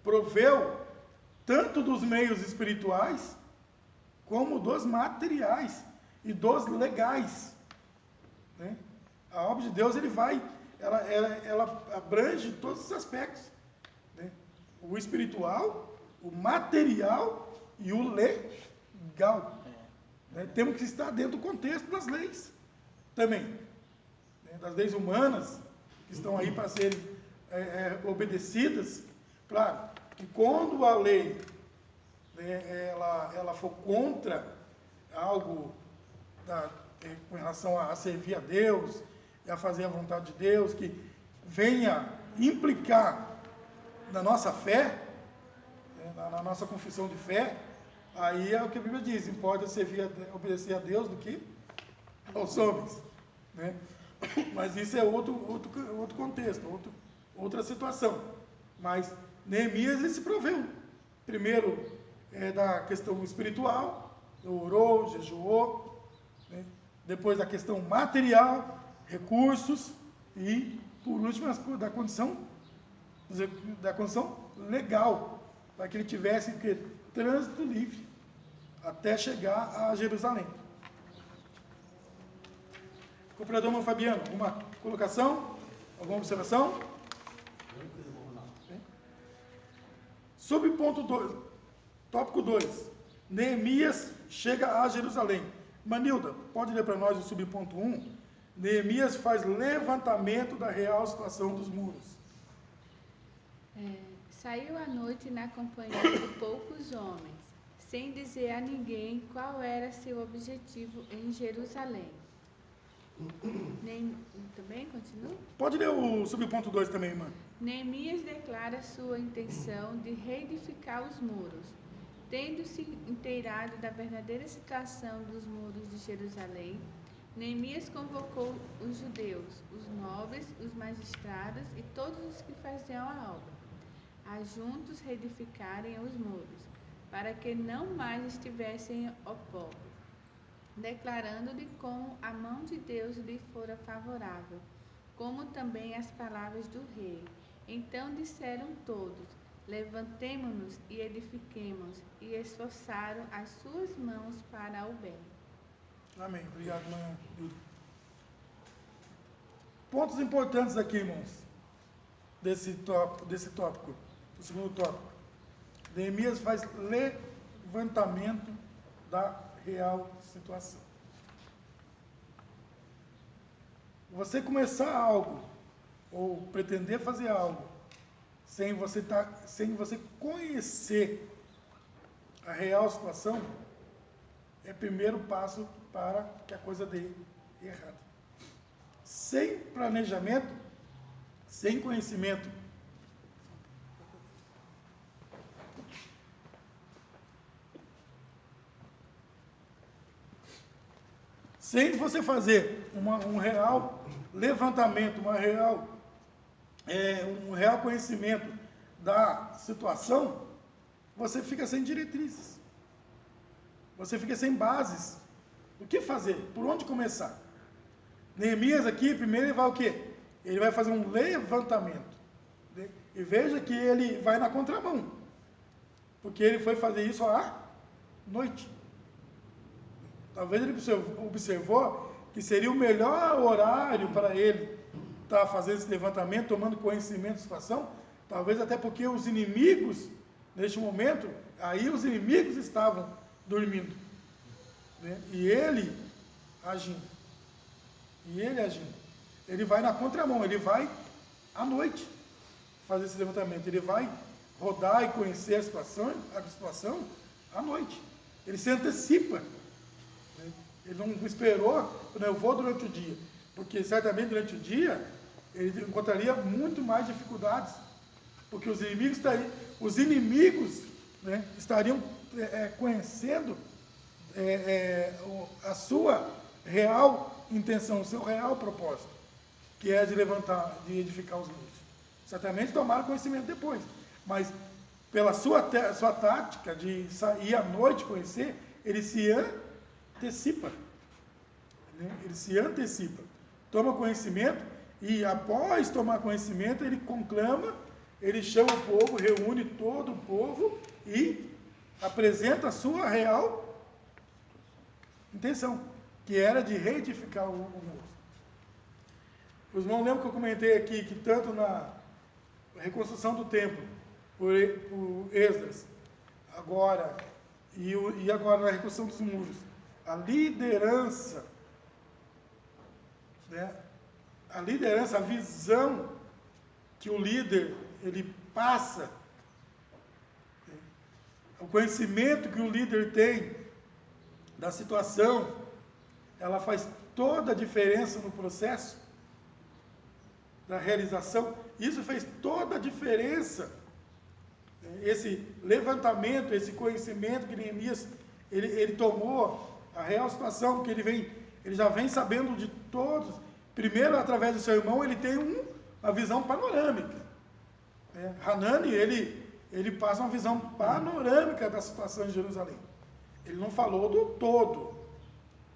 proveu tanto dos meios espirituais, como dos materiais e dos legais. Né? A obra de Deus, ela abrange todos os aspectos. Né? O espiritual, o material e o legal. Né? Temos que estar dentro do contexto das leis também. Né? Das leis humanas, que estão aí para serem obedecidas. Claro, que quando a lei, né, ela for contra algo com relação a servir a Deus e a fazer a vontade de Deus, que venha implicar na nossa fé, na nossa confissão de fé, aí é o que a Bíblia diz: importa obedecer a Deus do que aos homens. Né? Mas isso é outro contexto, outra situação. Mas Neemias, ele se proveu. Primeiro, da questão espiritual, orou, jejuou. Né? Depois, da questão material, recursos. E, por último, da condição legal, para que ele tivesse trânsito livre até chegar a Jerusalém. Cooperador Mano Fabiano, alguma colocação? Alguma observação? Subponto 2, tópico 2. Neemias chega a Jerusalém. Manilda, pode ler para nós o subponto 1? Neemias faz levantamento da real situação dos muros. Saiu à noite na companhia de poucos homens. sem dizer a ninguém qual era seu objetivo em Jerusalém. Também continua? Pode ler o subponto 2 também, irmã. Neemias declara sua intenção de reedificar os muros. Tendo-se inteirado da verdadeira situação dos muros de Jerusalém, Neemias convocou os judeus, os nobres, os magistrados e todos os que faziam a obra, a juntos reedificarem os muros, para que não mais estivessem ao povo, declarando-lhe como a mão de Deus lhe fora favorável, como também as palavras do rei. Então disseram todos: levantemo-nos e edifiquemos, e esforçaram as suas mãos para o bem. Amém. Obrigado, irmã Júlia. Pontos importantes aqui, irmãos, desse tópico, do segundo tópico. Neemias faz levantamento da real situação. Você começar algo, ou pretender fazer algo, sem você conhecer a real situação, é o primeiro passo para que a coisa dê errado. Sem planejamento, sem conhecimento, sem você fazer um real levantamento, um real conhecimento da situação, você fica sem diretrizes. Você fica sem bases. O que fazer? Por onde começar? Neemias aqui, primeiro ele vai o quê? Ele vai fazer um levantamento. E veja que ele vai na contramão. Porque ele foi fazer isso à noite. Talvez ele observou que seria o melhor horário para ele estar fazendo esse levantamento, tomando conhecimento da situação. Talvez até porque os inimigos, neste momento, aí os inimigos estavam dormindo. Né? E ele agindo. Ele vai na contramão, ele vai à noite fazer esse levantamento. Ele vai rodar e conhecer a situação à noite. Ele se antecipa. Né? Ele não esperou, eu vou durante o dia. Porque certamente durante o dia ele encontraria muito mais dificuldades. Porque os inimigos né, estariam conhecendo a sua real intenção, o seu real propósito, que é de levantar, de edificar os muros. Certamente tomaram conhecimento depois, mas pela sua tática de sair à noite conhecer, ele se antecipa. Né? Ele se antecipa, toma conhecimento e após tomar conhecimento ele conclama, ele chama o povo, reúne todo o povo e apresenta a sua real intenção, que era de reedificar o muro. Os irmãos lembram que eu comentei aqui que tanto na reconstrução do templo, por Esdras, agora, e agora na reconstrução dos muros, a liderança, né, a visão que o líder, ele passa, né, o conhecimento que o líder tem da situação, ela faz toda a diferença no processo da realização. Isso fez toda a diferença. Esse levantamento, esse conhecimento que Neemias ele tomou, a real situação, que ele já vem sabendo de todos. Primeiro, através do seu irmão, ele tem uma visão panorâmica. Hanani, ele passa uma visão panorâmica da situação em Jerusalém. Ele não falou do todo.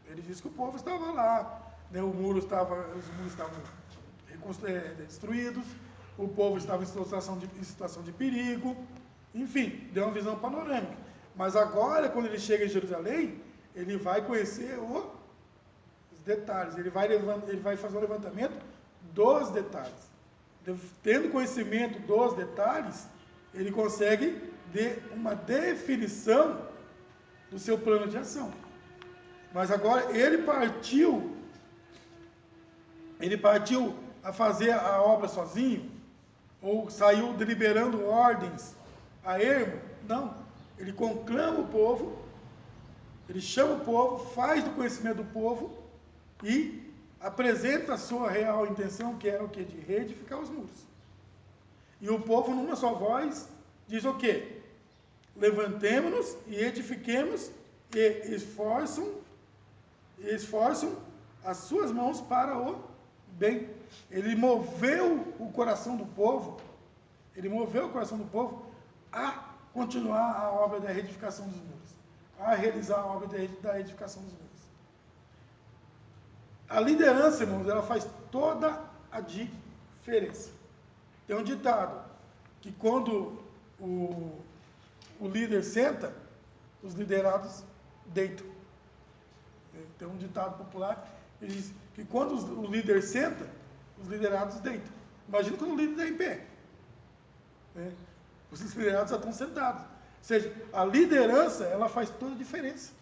Ele disse que o povo estava lá, né? Os muros estavam destruídos, o povo estava em situação de perigo, enfim, deu uma visão panorâmica. Mas agora, quando ele chega em Jerusalém, ele vai conhecer os detalhes, ele vai fazer um levantamento dos detalhes. Tendo conhecimento dos detalhes, ele consegue uma definição do seu plano de ação. Mas agora ele partiu a fazer a obra sozinho, ou saiu deliberando ordens a ermo? Não. ele conclama o povo, ele chama o povo, faz do conhecimento do povo e apresenta a sua real intenção, que era o quê? De reedificar os muros. E o povo, numa só voz, diz o quê? Levantemo-nos e edifiquemos e esforçam as suas mãos para o bem. Ele moveu o coração do povo, a continuar a obra da reedificação dos muros, a realizar a obra da reedificação dos muros. A liderança, irmãos, ela faz toda a diferença. Tem um ditado, que quando o líder senta, os liderados deitam. Tem um ditado popular que diz que quando o líder senta, os liderados deitam. Imagina quando o líder está em pé. Os liderados já estão sentados. Ou seja, a liderança, ela faz toda a diferença.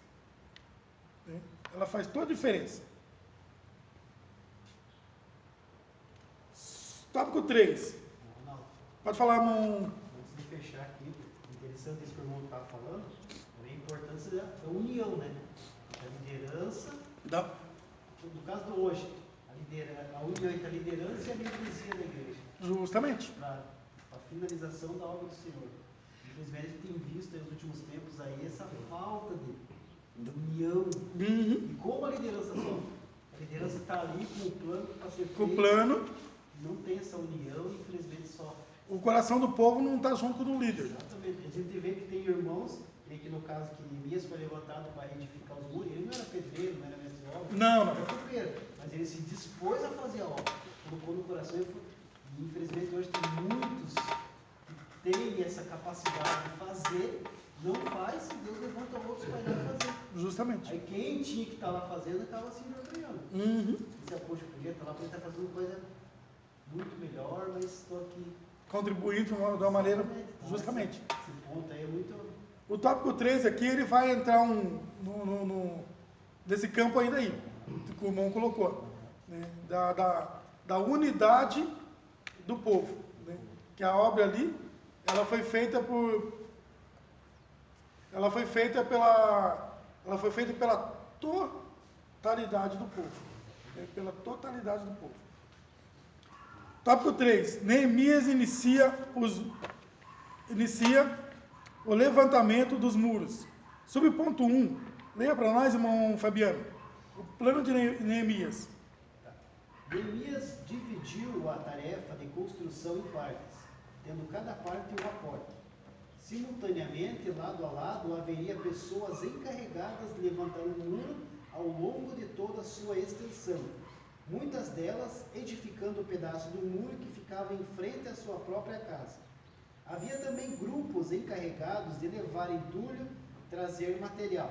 Ela faz toda a diferença. Tópico 3. Ronaldo, Pode falar, irmão. antes de fechar aqui, interessante isso que o irmão está falando, a importância da união, né? A liderança, no caso do hoje, a união entre a liderança e a membresia da igreja. Justamente. Para a finalização da obra do Senhor. Infelizmente, a gente tem visto nos últimos tempos aí essa falta de união. Uhum. E como a liderança sofre? A liderança está ali com o plano para ser feito. Com o plano, Não tem essa união, infelizmente sofre. o coração do povo não está junto do líder. Exatamente. A gente vê que tem irmãos, e que no caso que Neemias foi levantado para edificar os muros, ele não era pedreiro, não era mestre de obra, Não. era pedreiro, mas ele se dispôs a fazer a obra, colocou no coração e infelizmente hoje tem muitos que têm essa capacidade de fazer, não faz, e Deus levanta outros para ir lá fazer. Justamente. Aí quem tinha que estar lá fazendo acaba se envergonhando. Uhum. Diz, poxa, eu podia estar lá, podia estar fazendo coisa muito melhor, mas estou aqui. Contribuindo de uma maneira, justamente. Esse ponto aí é muito. O tópico 3 aqui, ele vai entrar nesse campo ainda aí, que o irmão colocou, né? da unidade do povo, né? Que a obra ali, ela foi feita pela totalidade do povo, né? Pela totalidade do povo. Tópico 3, Neemias inicia o levantamento dos muros. Subponto 1, leia para nós, irmão Fabiano, o plano de Neemias. Neemias dividiu a tarefa de construção em partes, tendo cada parte uma porta. Simultaneamente, lado a lado, haveria pessoas encarregadas de levantar o muro ao longo de toda a sua extensão, muitas delas edificando o pedaço do muro que ficava em frente à sua própria casa. Havia também grupos encarregados de levar entulho, trazer material.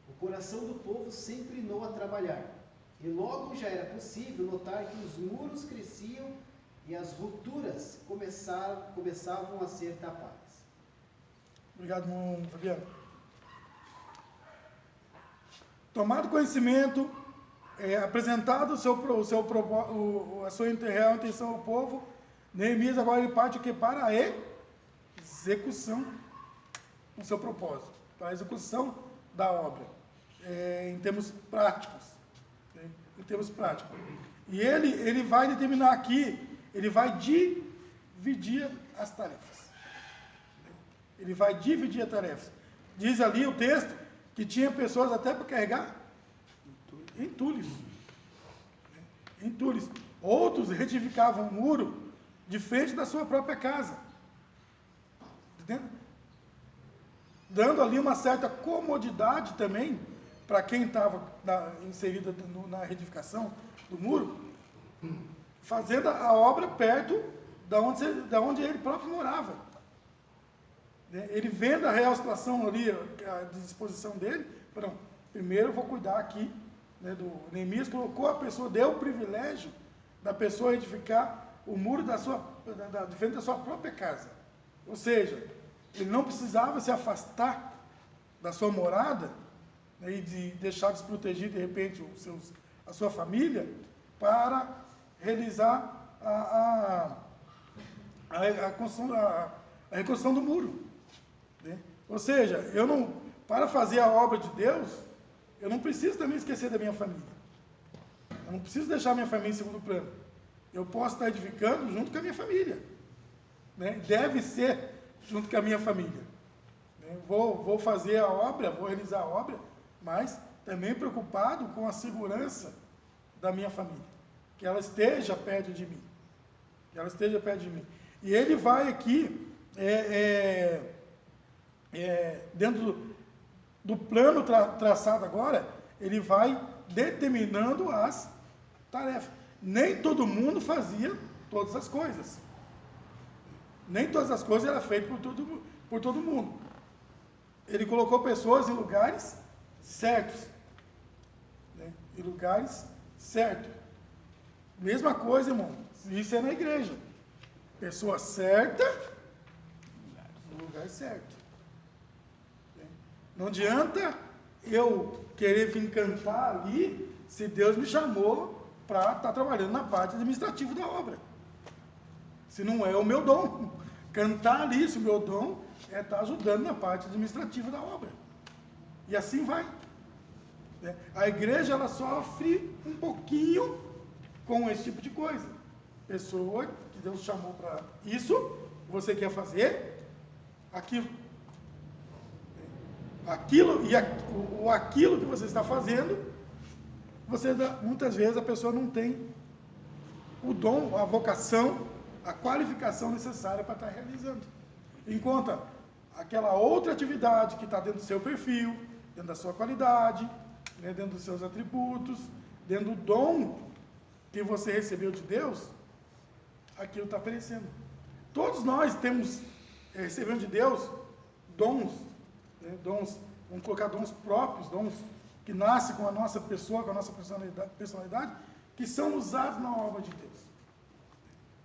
O coração do povo se inclinou a trabalhar, e logo já era possível notar que os muros cresciam e as rupturas começavam a ser tapadas. Obrigado, irmão Fabiano. Tomado conhecimento, apresentado a sua real intenção ao povo, Neemias agora ele parte aqui para a execução do seu propósito, para a execução da obra, em termos práticos. Em termos práticos. E ele vai determinar aqui, ele vai dividir as tarefas. Ele vai dividir as tarefas. Diz ali o texto que tinha pessoas até para carregar entulhos. Entulhos. Outros retificavam o muro de frente da sua própria casa. Entendeu? Dando ali uma certa comodidade também para quem estava inserido na reedificação do muro, fazendo a obra perto da onde ele próprio morava. Ele vendo a real situação ali, a disposição dele, falou, primeiro eu vou cuidar aqui, né, do Neemias colocou a pessoa, deu o privilégio da pessoa edificar o muro de frente da sua própria casa. Ou seja, ele não precisava se afastar da sua morada, né, e de deixar desprotegido, de repente, a sua família, para realizar a reconstrução do muro. Né? Ou seja, para fazer a obra de Deus, eu não preciso também esquecer da minha família. Eu não preciso deixar a minha família em segundo plano. Eu posso estar edificando junto com a minha família. Né? Deve ser junto com a minha família. Né? Vou fazer a obra, vou realizar a obra, mas também preocupado com a segurança da minha família. Que ela esteja perto de mim. Que ela esteja perto de mim. E ele vai aqui, dentro do plano traçado agora, ele vai determinando as tarefas. Nem todo mundo fazia todas as coisas. Nem todas as coisas eram feitas por todo mundo. Ele colocou pessoas em lugares certos. Né? Em lugares certos. Mesma coisa, irmão. Isso é na igreja. Pessoa certa, no lugar certo. Não adianta eu querer vir cantar ali, se Deus me chamou para estar trabalhando na parte administrativa da obra. Se não é o meu dom. Cantar ali, se o meu dom é estar ajudando na parte administrativa da obra. E assim vai. A igreja, ela sofre um pouquinho com esse tipo de coisa. Pessoa que Deus chamou para isso, você quer fazer aquilo. Aquilo que você está fazendo, muitas vezes a pessoa não tem o dom, a vocação, a qualificação necessária para estar realizando. Enquanto aquela outra atividade que está dentro do seu perfil, dentro da sua qualidade, né, dentro dos seus atributos, dentro do dom que você recebeu de Deus, aquilo está aparecendo. Todos nós recebemos de Deus dons, né, dons, vamos colocar dons próprios, dons que nascem com a nossa pessoa, com a nossa personalidade, que são usados na obra de Deus.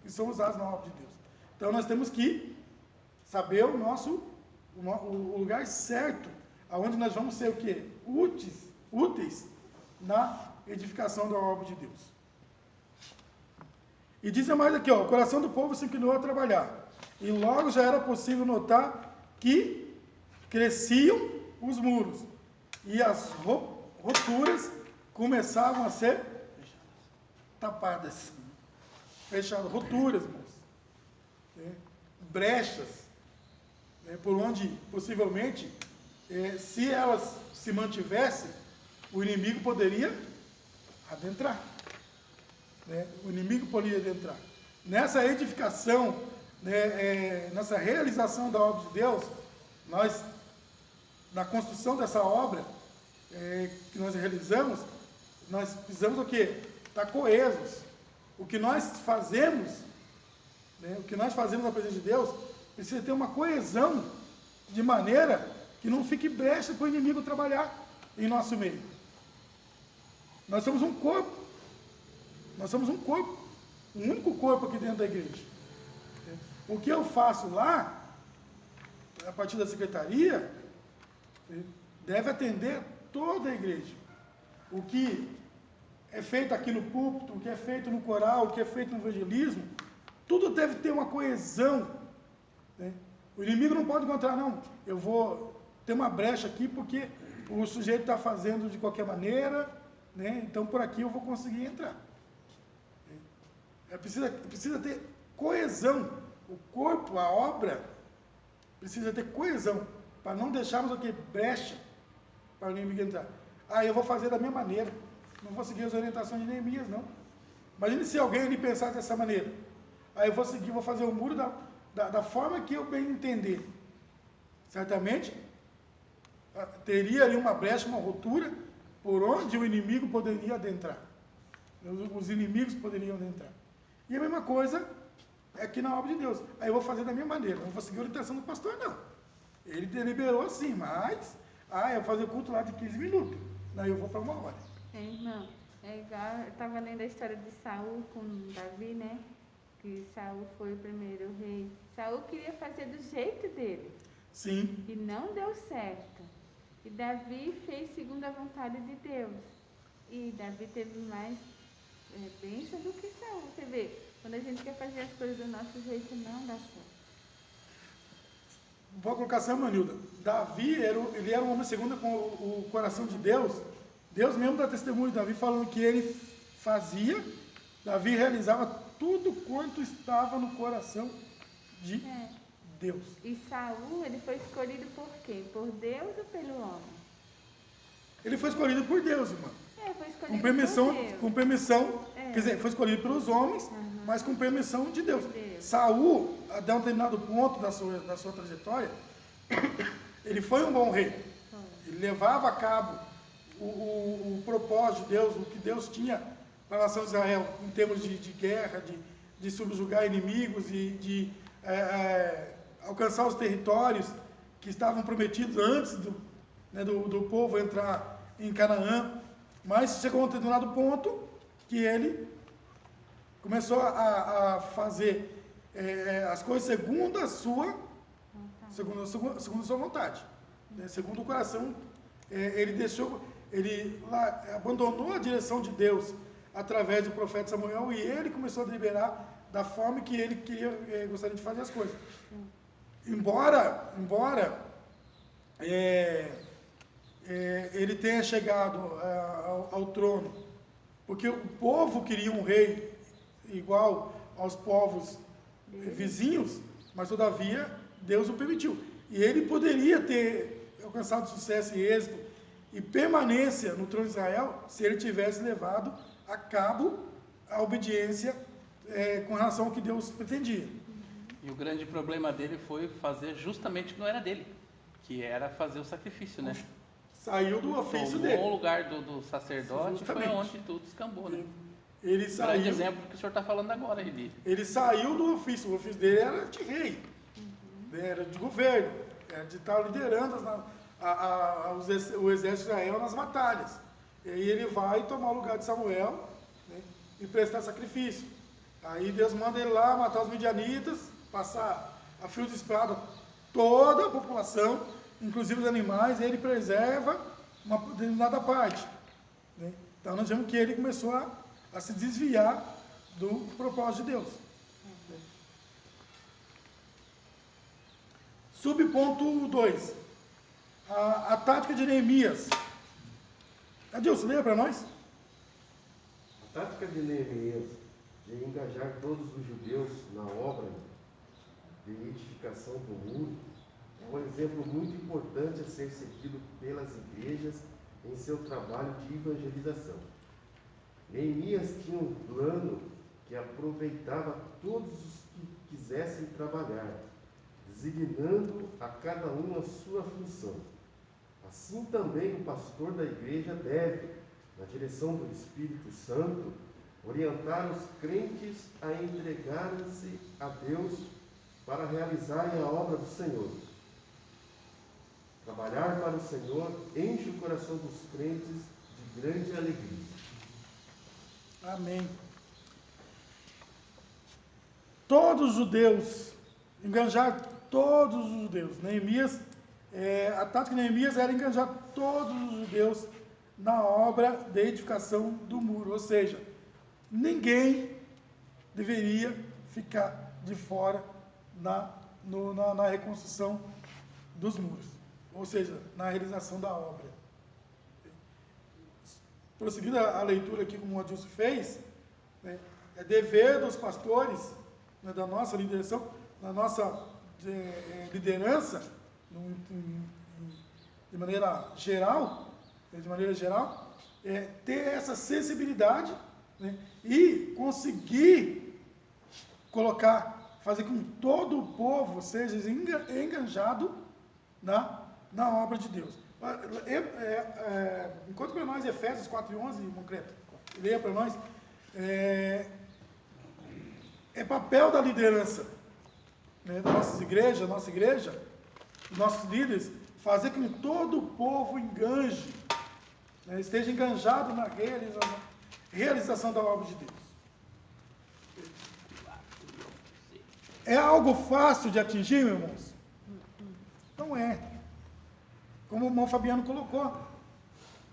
Que são usados na obra de Deus. Então nós temos que saber o lugar certo, aonde nós vamos ser o quê? Úteis na edificação da obra de Deus. E diz mais aqui, o coração do povo se inclinou a trabalhar. E logo já era possível notar que cresciam os muros. E as roturas começavam a ser tapadas. Fechadas. Roturas, irmãos. Brechas. Por onde, possivelmente, se elas se mantivessem, o inimigo poderia adentrar. O inimigo poderia adentrar. Nessa edificação, nessa realização da obra de Deus, nós, na construção dessa obra que nós realizamos, nós precisamos o quê? Estar coesos. O que nós fazemos, na presença de Deus, precisa ter uma coesão, de maneira que não fique brecha para o inimigo trabalhar em nosso meio. Nós somos um corpo. Nós somos um corpo. Um único corpo aqui dentro da igreja. O que eu faço lá, a partir da secretaria, deve atender toda a igreja. O que é feito aqui no púlpito, o que é feito no coral, o que é feito no evangelismo, tudo deve ter uma coesão. O inimigo não pode encontrar, não. Eu vou ter uma brecha aqui porque o sujeito está fazendo de qualquer maneira, então por aqui eu vou conseguir entrar. Precisa ter coesão. O corpo, a obra, precisa ter coesão, para não deixarmos o que? Brecha para o inimigo entrar. Eu vou fazer da minha maneira. Não vou seguir as orientações de Neemias, não. Imagine se alguém ali pensasse dessa maneira. Eu vou fazer o muro da forma que eu bem entender. Certamente, teria ali uma brecha, uma rotura, por onde o inimigo poderia adentrar. Os inimigos poderiam adentrar. E a mesma coisa aqui na obra de Deus. Eu vou fazer da minha maneira. Não vou seguir a orientação do pastor, não. Ele deliberou assim, mas... eu vou fazer o culto lá de 15 minutos. Daí eu vou para 1 hora. Irmão, é igual... Eu estava lendo a história de Saul com Davi, né? Que Saul foi o primeiro rei. Saul queria fazer do jeito dele. Sim. E não deu certo. E Davi fez segundo a vontade de Deus. E Davi teve mais bênção do que Saul. Você vê, quando a gente quer fazer as coisas do nosso jeito, não dá certo. pode colocar assim, Manilda, Davi, ele era um homem segundo com o coração de Deus. Deus mesmo dá testemunho de Davi, falando que ele fazia, Davi realizava tudo quanto estava no coração de Deus. E Saul, ele foi escolhido por quê? Por Deus ou pelo homem? Ele foi escolhido por Deus, irmão. Foi escolhido Com permissão, por Deus. com permissão, quer dizer, foi escolhido pelos homens, mas com permissão de Deus. Saul, até um determinado ponto da sua trajetória, ele foi um bom rei. Ele levava a cabo o propósito de Deus, o que Deus tinha para a nação de Israel, em termos de guerra, de subjugar inimigos e de alcançar os territórios que estavam prometidos antes do povo entrar em Canaã. Mas chegou a um determinado ponto que ele começou a fazer as coisas segundo a sua vontade, né? Segundo o coração. Ele abandonou a direção de Deus através do profeta Samuel e ele começou a deliberar da forma que ele gostaria de fazer as coisas. Embora ele tenha chegado ao trono, porque o povo queria um rei igual aos povos vizinhos, mas todavia Deus o permitiu. E ele poderia ter alcançado sucesso e êxito e permanência no trono de Israel se ele tivesse levado a cabo a obediência com relação ao que Deus pretendia. E o grande problema dele foi fazer justamente o que não era dele, que era fazer o sacrifício, né? Saiu do ofício dele. Tomou o lugar do sacerdote, justamente. foi onde tudo descambou, né? Ele saiu. Grande exemplo que o senhor está falando agora, Eli. Ele saiu do ofício. O ofício dele era de rei, era de governo, era de estar liderando o exército de Israel nas batalhas. E aí ele vai tomar o lugar de Samuel, né, e prestar sacrifício. Aí Deus manda ele lá matar os midianitas, passar a fio de espada toda a população, inclusive os animais, e ele preserva uma determinada parte, né? Então nós vemos que ele começou a se desviar do propósito de Deus. Subponto 2. A tática de Neemias. Adilson, leia para nós. A tática de Neemias de engajar todos os judeus na obra de edificação do muro é um exemplo muito importante a ser seguido pelas igrejas em seu trabalho de evangelização. Neemias tinha um plano que aproveitava todos os que quisessem trabalhar, designando a cada um a sua função. Assim também o pastor da igreja deve, na direção do Espírito Santo, orientar os crentes a entregarem-se a Deus para realizarem a obra do Senhor. Trabalhar para o Senhor enche o coração dos crentes de grande alegria. Amém. Todos os judeus, enganjar todos os judeus. Neemias, a tática de Neemias era enganjar todos os judeus na obra de edificação do muro. Ou seja, ninguém deveria ficar de fora na reconstrução dos muros. Ou seja, na realização da obra. Prosseguindo a leitura aqui, como o Adilson fez, né, é dever dos pastores, né, da nossa liderança, da nossa liderança, de maneira geral, ter essa sensibilidade, né, e conseguir fazer com que todo o povo seja enganjado na obra de Deus. Encontre para nós Efésios 4:11, concreto. Leia para nós. É papel da liderança, né, da nossa igreja, dos nossos líderes, fazer com que todo o povo enganje, né, esteja enganjado na realização da obra de Deus. É algo fácil de atingir, meus irmãos? Não é. Como o irmão Fabiano colocou,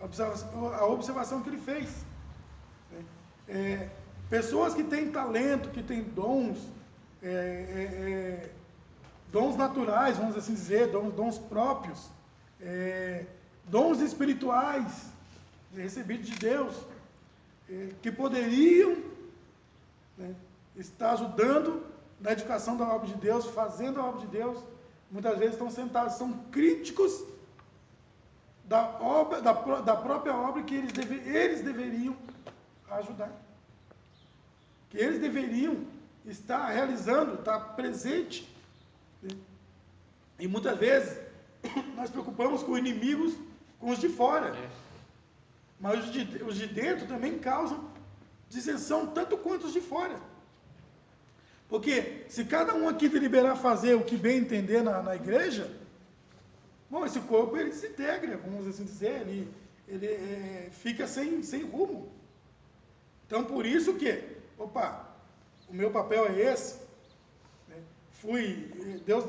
a observação que ele fez. Pessoas que têm talento, que têm dons dons naturais, vamos assim dizer, dons próprios, dons espirituais recebidos de Deus, que poderiam, né, estar ajudando na edificação da obra de Deus, fazendo a obra de Deus, muitas vezes estão sentados, são críticos da própria obra que eles deveriam ajudar, que eles deveriam estar realizando, estar presente, né? E muitas vezes nós preocupamos com inimigos, com os de fora, mas os de dentro também causam dissensão tanto quanto os de fora, porque se cada um aqui deliberar fazer o que bem entender na igreja, bom, esse corpo ele se integra, vamos assim dizer, ele fica sem rumo. Então por isso que, o meu papel é esse, né? Deus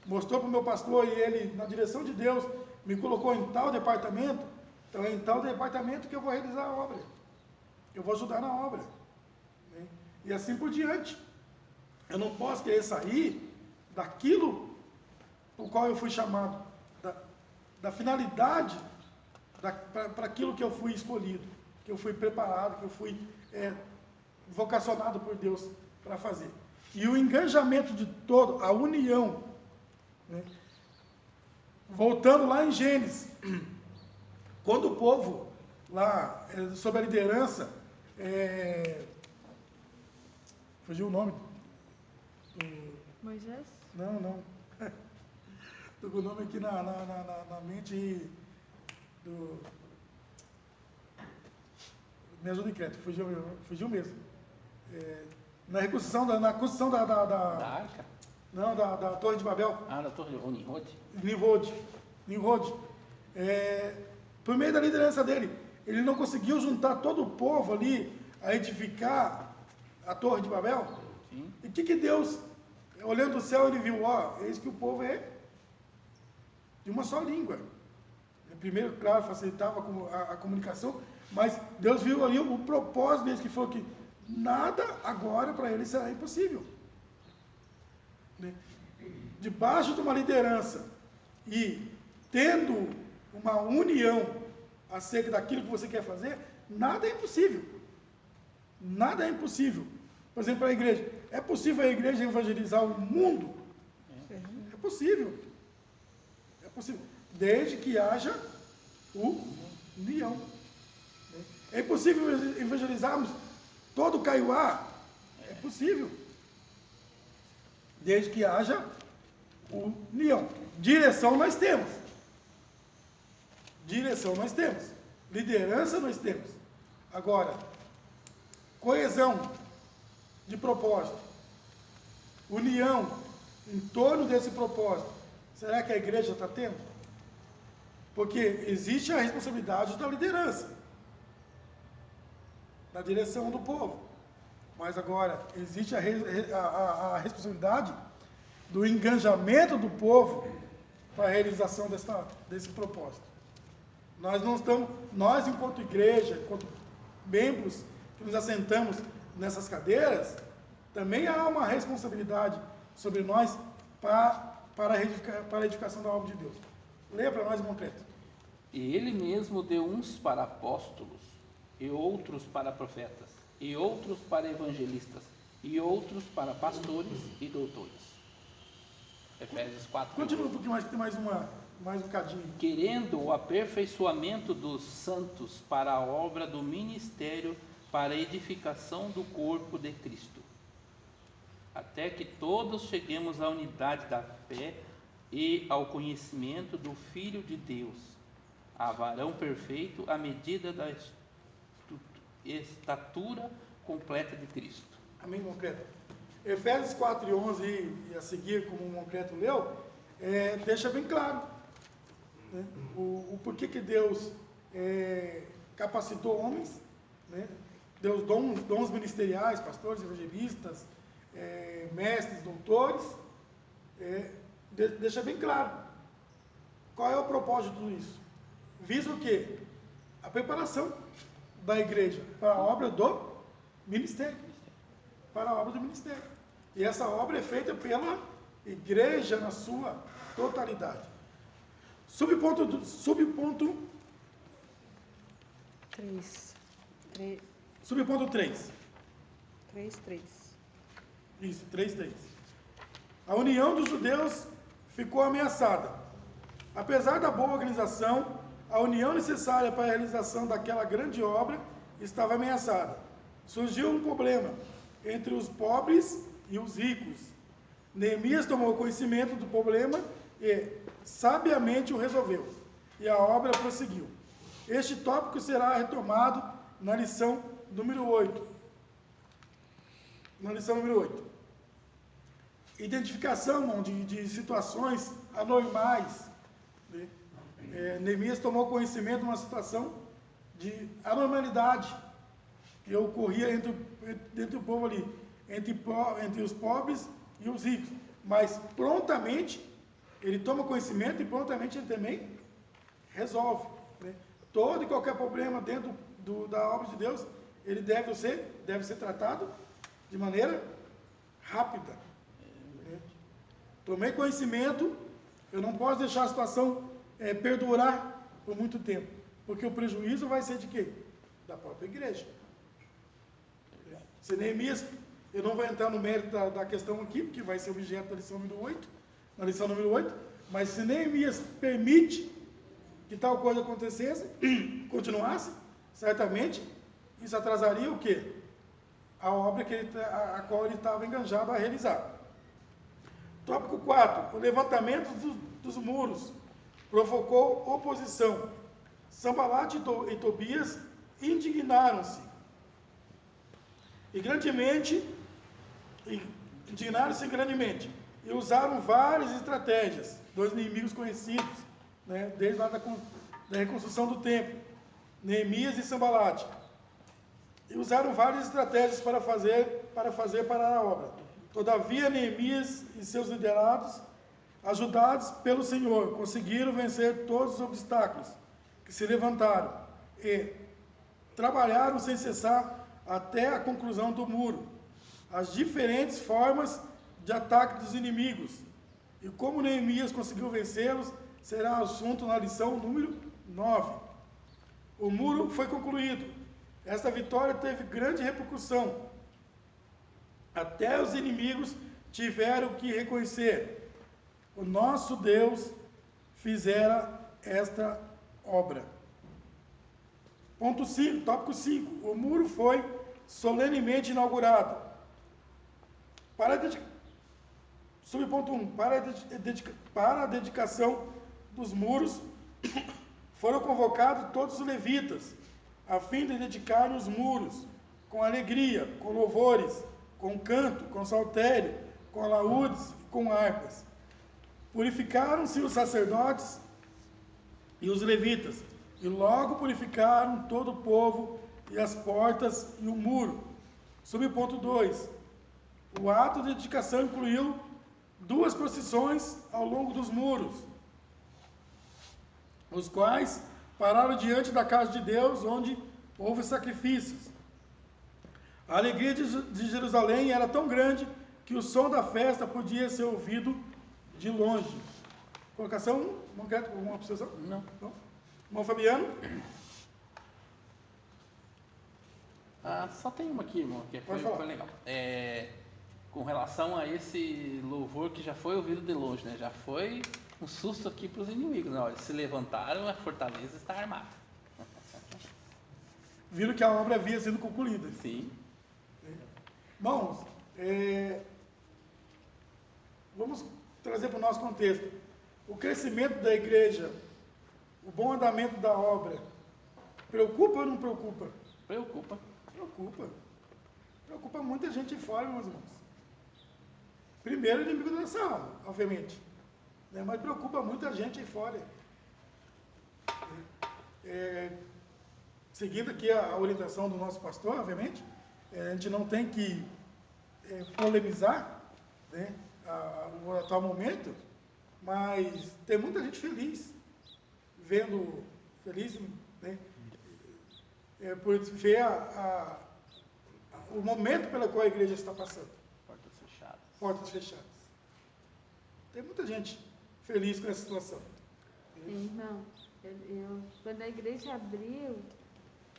mostrou para o meu pastor, e ele, na direção de Deus, me colocou em tal departamento, então é em tal departamento que eu vou realizar a obra, eu vou ajudar na obra, né? E assim por diante. Eu não posso querer sair daquilo por qual eu fui chamado, da finalidade, para aquilo que eu fui escolhido, que eu fui preparado, que eu fui vocacionado por Deus para fazer. E o engajamento de todo, a união, né? Voltando lá em Gênesis, quando o povo, lá, sob a liderança, fugiu o nome? Moisés? Não. Estou com o nome aqui na mente do... Me ajuda em crédito, fugiu mesmo. Na construção da arca? Não, da Torre de Babel. Da Torre Nimrod. Por meio da liderança dele, ele não conseguiu juntar todo o povo ali a edificar a Torre de Babel. Sim. E o que Deus, olhando do céu, ele viu, eis que o povo é de uma só língua. Primeiro, claro, facilitava a comunicação, mas Deus viu ali o propósito deles, que falou que nada agora para eles será impossível. Debaixo de uma liderança e tendo uma união acerca daquilo que você quer fazer, nada é impossível. Nada é impossível. Por exemplo, para a igreja, é possível a igreja evangelizar o mundo? É possível. É possível. Desde que haja união. É impossível evangelizarmos todo o Caiuá? É possível. Desde que haja união. Direção nós temos. Liderança nós temos. Agora, coesão de propósito, união em torno desse propósito, será que a igreja está tendo? Porque existe a responsabilidade da liderança, da direção do povo, mas agora existe a responsabilidade do engajamento do povo para a realização desse propósito. Nós enquanto igreja, enquanto membros que nos assentamos nessas cadeiras, também há uma responsabilidade sobre nós para a edificação da obra de Deus. Leia para nós, irmão Cleto. E ele mesmo deu uns para apóstolos, e outros para profetas, e outros para evangelistas, e outros para pastores e doutores. Efésios 4. Continua um pouquinho mais, que tem mais um bocadinho. Querendo o aperfeiçoamento dos santos para a obra do ministério, para a edificação do corpo de Cristo, até que todos cheguemos à unidade da fé e ao conhecimento do Filho de Deus, a varão perfeito à medida da estatura completa de Cristo. Amém, irmão Cleto? Efésios 4:11 e a seguir, como o irmão Cleto leu, deixa bem claro, né, o porquê que Deus capacitou homens, né, deu dons ministeriais, pastores, evangelistas, mestres, doutores, deixa bem claro qual é o propósito de tudo isso. Visa o quê? A preparação da igreja para a obra do ministério. Para a obra do ministério. E essa obra é feita pela igreja na sua totalidade. Subponto 3. subponto 3. 3. Isso, 3:3. A união dos judeus ficou ameaçada. Apesar da boa organização, a união necessária para a realização daquela grande obra estava ameaçada. Surgiu um problema entre os pobres e os ricos. Neemias tomou conhecimento do problema e sabiamente o resolveu. E a obra prosseguiu. Este tópico será retomado na lição número 8. Na lição número 8. Identificação, irmão, de situações anormais. Né? Neemias tomou conhecimento de uma situação de anormalidade que ocorria dentro do povo ali, entre os pobres e os ricos. Mas prontamente, ele toma conhecimento e prontamente ele também resolve. Né? Todo e qualquer problema dentro da obra de Deus, ele deve ser tratado de maneira rápida. Né? Tomei conhecimento, eu não posso deixar a situação perdurar por muito tempo, porque o prejuízo vai ser de quê? Da própria igreja. Se Neemias, eu não vou entrar no mérito da questão aqui, porque vai ser objeto da lição número 8, na lição número 8, mas se Neemias permite que tal coisa acontecesse, continuasse, certamente isso atrasaria o quê? A obra a qual ele estava enganjado a realizar. Tópico 4. O levantamento dos muros provocou oposição. Sanbalat e Tobias indignaram-se. Indignaram-se grandemente. E usaram várias estratégias. Dois inimigos conhecidos, né, desde lá da reconstrução do templo. Neemias e Sanbalat. E usaram várias estratégias para parar a obra. Todavia, Neemias e seus liderados, ajudados pelo Senhor, conseguiram vencer todos os obstáculos que se levantaram e trabalharam sem cessar até a conclusão do muro. As diferentes formas de ataque dos inimigos e como Neemias conseguiu vencê-los será assunto na lição número 9. O muro foi concluído. Esta vitória teve grande repercussão. Até os inimigos tiveram que reconhecer: o nosso Deus fizera esta obra. Tópico 5. O muro foi solenemente inaugurado. Subponto 1. Para a dedicação dos muros, foram convocados todos os levitas, a fim de dedicarem os muros com alegria, com louvores, com canto, com saltério, com alaúdes e com harpas. Purificaram-se os sacerdotes e os levitas, e logo purificaram todo o povo e as portas e o muro. Subponto 2. O ato de dedicação incluiu 2 procissões ao longo dos muros, os quais pararam diante da casa de Deus, onde houve sacrifícios. A alegria de Jerusalém era tão grande que o som da festa podia ser ouvido de longe. Colocação? Não quer alguma observação? Não. Irmão Fabiano? Só tem uma aqui, irmão, que foi legal. Com relação a esse louvor que já foi ouvido de longe, né? Já foi um susto aqui para os inimigos. Né? Eles se levantaram, a fortaleza está armada. Viram que a obra havia sido concluída. Sim. Irmãos, vamos trazer para o nosso contexto. O crescimento da igreja, o bom andamento da obra, preocupa ou não preocupa? Preocupa. Preocupa. Preocupa muita gente fora, meus irmãos. Primeiro, o inimigo dessa alma, obviamente. Né? Mas preocupa muita gente aí fora. Seguindo aqui a orientação do nosso pastor, obviamente, a gente não tem que polemizar, né, no atual momento, mas tem muita gente feliz, né, por ver o momento pelo qual a igreja está passando. Portas fechadas. portas fechadas. Tem muita gente feliz com essa situação. Irmão, quando a igreja abriu,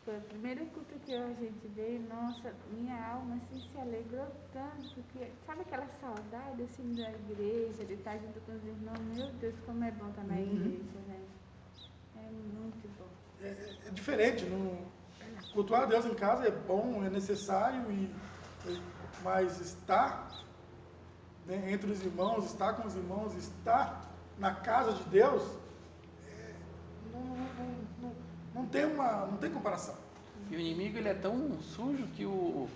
foi a primeira culto que a gente veio, nossa, minha alma assim, se alegrou tanto, porque sabe aquela saudade assim da igreja, de estar junto com os irmãos? Meu Deus, como é bom estar na igreja, né? É muito bom. É diferente, cultuar a Deus em casa é bom, é necessário, mas estar, né, entre os irmãos, estar com os irmãos, estar na casa de Deus, não tem comparação. E o inimigo ele é tão sujo que o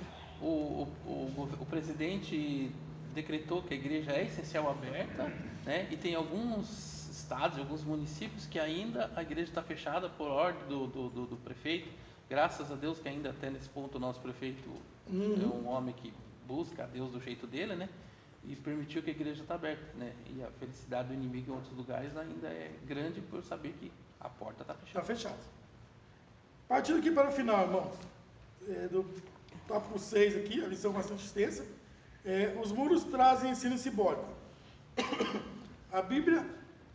presidente decretou que a igreja é essencial aberta, né? E tem alguns estados, alguns municípios que ainda a igreja está fechada por ordem do prefeito. Graças a Deus que ainda até nesse ponto o nosso prefeito é um homem que busca a Deus do jeito dele, né? E permitiu que a igreja está aberta, né? E a felicidade do inimigo em outros lugares ainda é grande por saber que a porta está fechada. Está fechado. Partindo aqui para o final, irmãos, do tópico 6 aqui, a lição bastante extensa, os muros trazem ensino simbólico. A Bíblia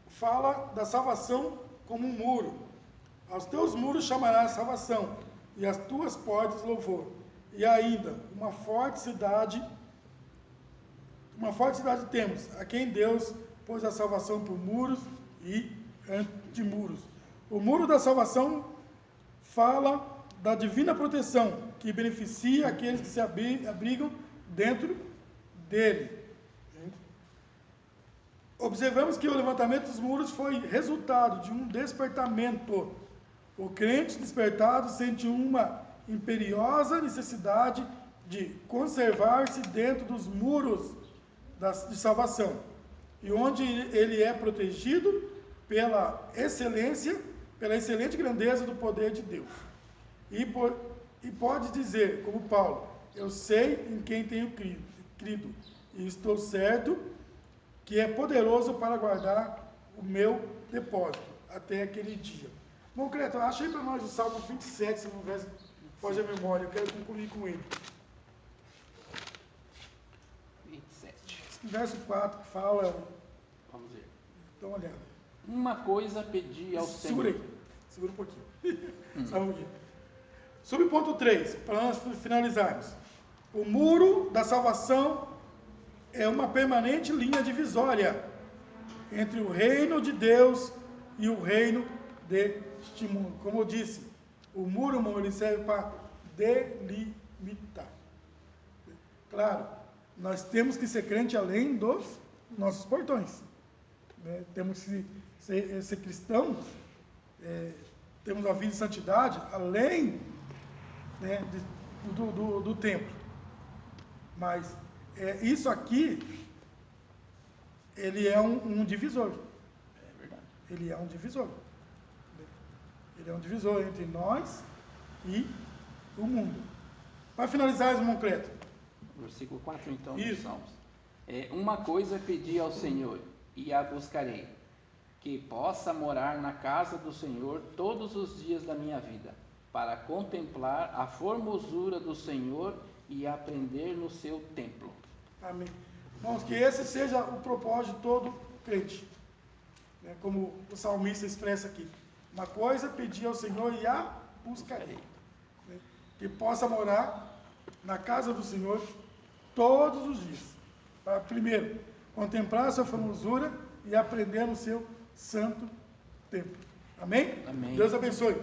fala da salvação como um muro. Aos teus muros chamarás salvação, e as tuas portas louvor. E ainda, uma forte cidade temos, a quem Deus pôs a salvação por muros e antimuros. O muro da salvação fala da divina proteção, que beneficia aqueles que se abrigam dentro dele. Observamos que o levantamento dos muros foi resultado de um despertamento. O crente despertado sente uma imperiosa necessidade de conservar-se dentro dos muros de salvação, e onde ele é protegido pela excelente grandeza do poder de Deus. E pode dizer, como Paulo, eu sei em quem tenho crido, e estou certo que é poderoso para guardar o meu depósito até aquele dia. Bom, Cleto, achei para nós o Salmo 27, se não foge a memória, eu quero concluir com ele. 27. Verso 4 que fala, Vamos ver. dá uma olhada. Uma coisa pedi ao Segura Senhor. aí, segura um pouquinho. Só um pouquinho. Sobre o ponto 3, para nós finalizarmos. O muro da salvação é uma permanente linha divisória entre o reino de Deus e o reino deste mundo. Como eu disse, o muro, irmão, ele serve para delimitar. Claro, nós temos que ser crente além dos nossos portões. Né? Temos que ser cristãos, temos uma vida de santidade além, né, do templo. Mas isso aqui, ele é um divisor. É verdade. Ele é um divisor. Ele é um divisor entre nós e o mundo. Para finalizar, irmão Cleto. Versículo 4, então, Isso. dos Salmos. Uma coisa pedi ao Senhor, e a buscarei, que possa morar na casa do Senhor todos os dias da minha vida, para contemplar a formosura do Senhor e aprender no seu templo. Amém. Irmãos, que esse seja o propósito de todo crente. Né? Como o salmista expressa aqui. Uma coisa pedi ao Senhor e a buscarei. Né? Que possa morar na casa do Senhor todos os dias. Para, primeiro, contemplar a sua formosura e aprender no seu santo templo. Amém? Amém. Deus abençoe.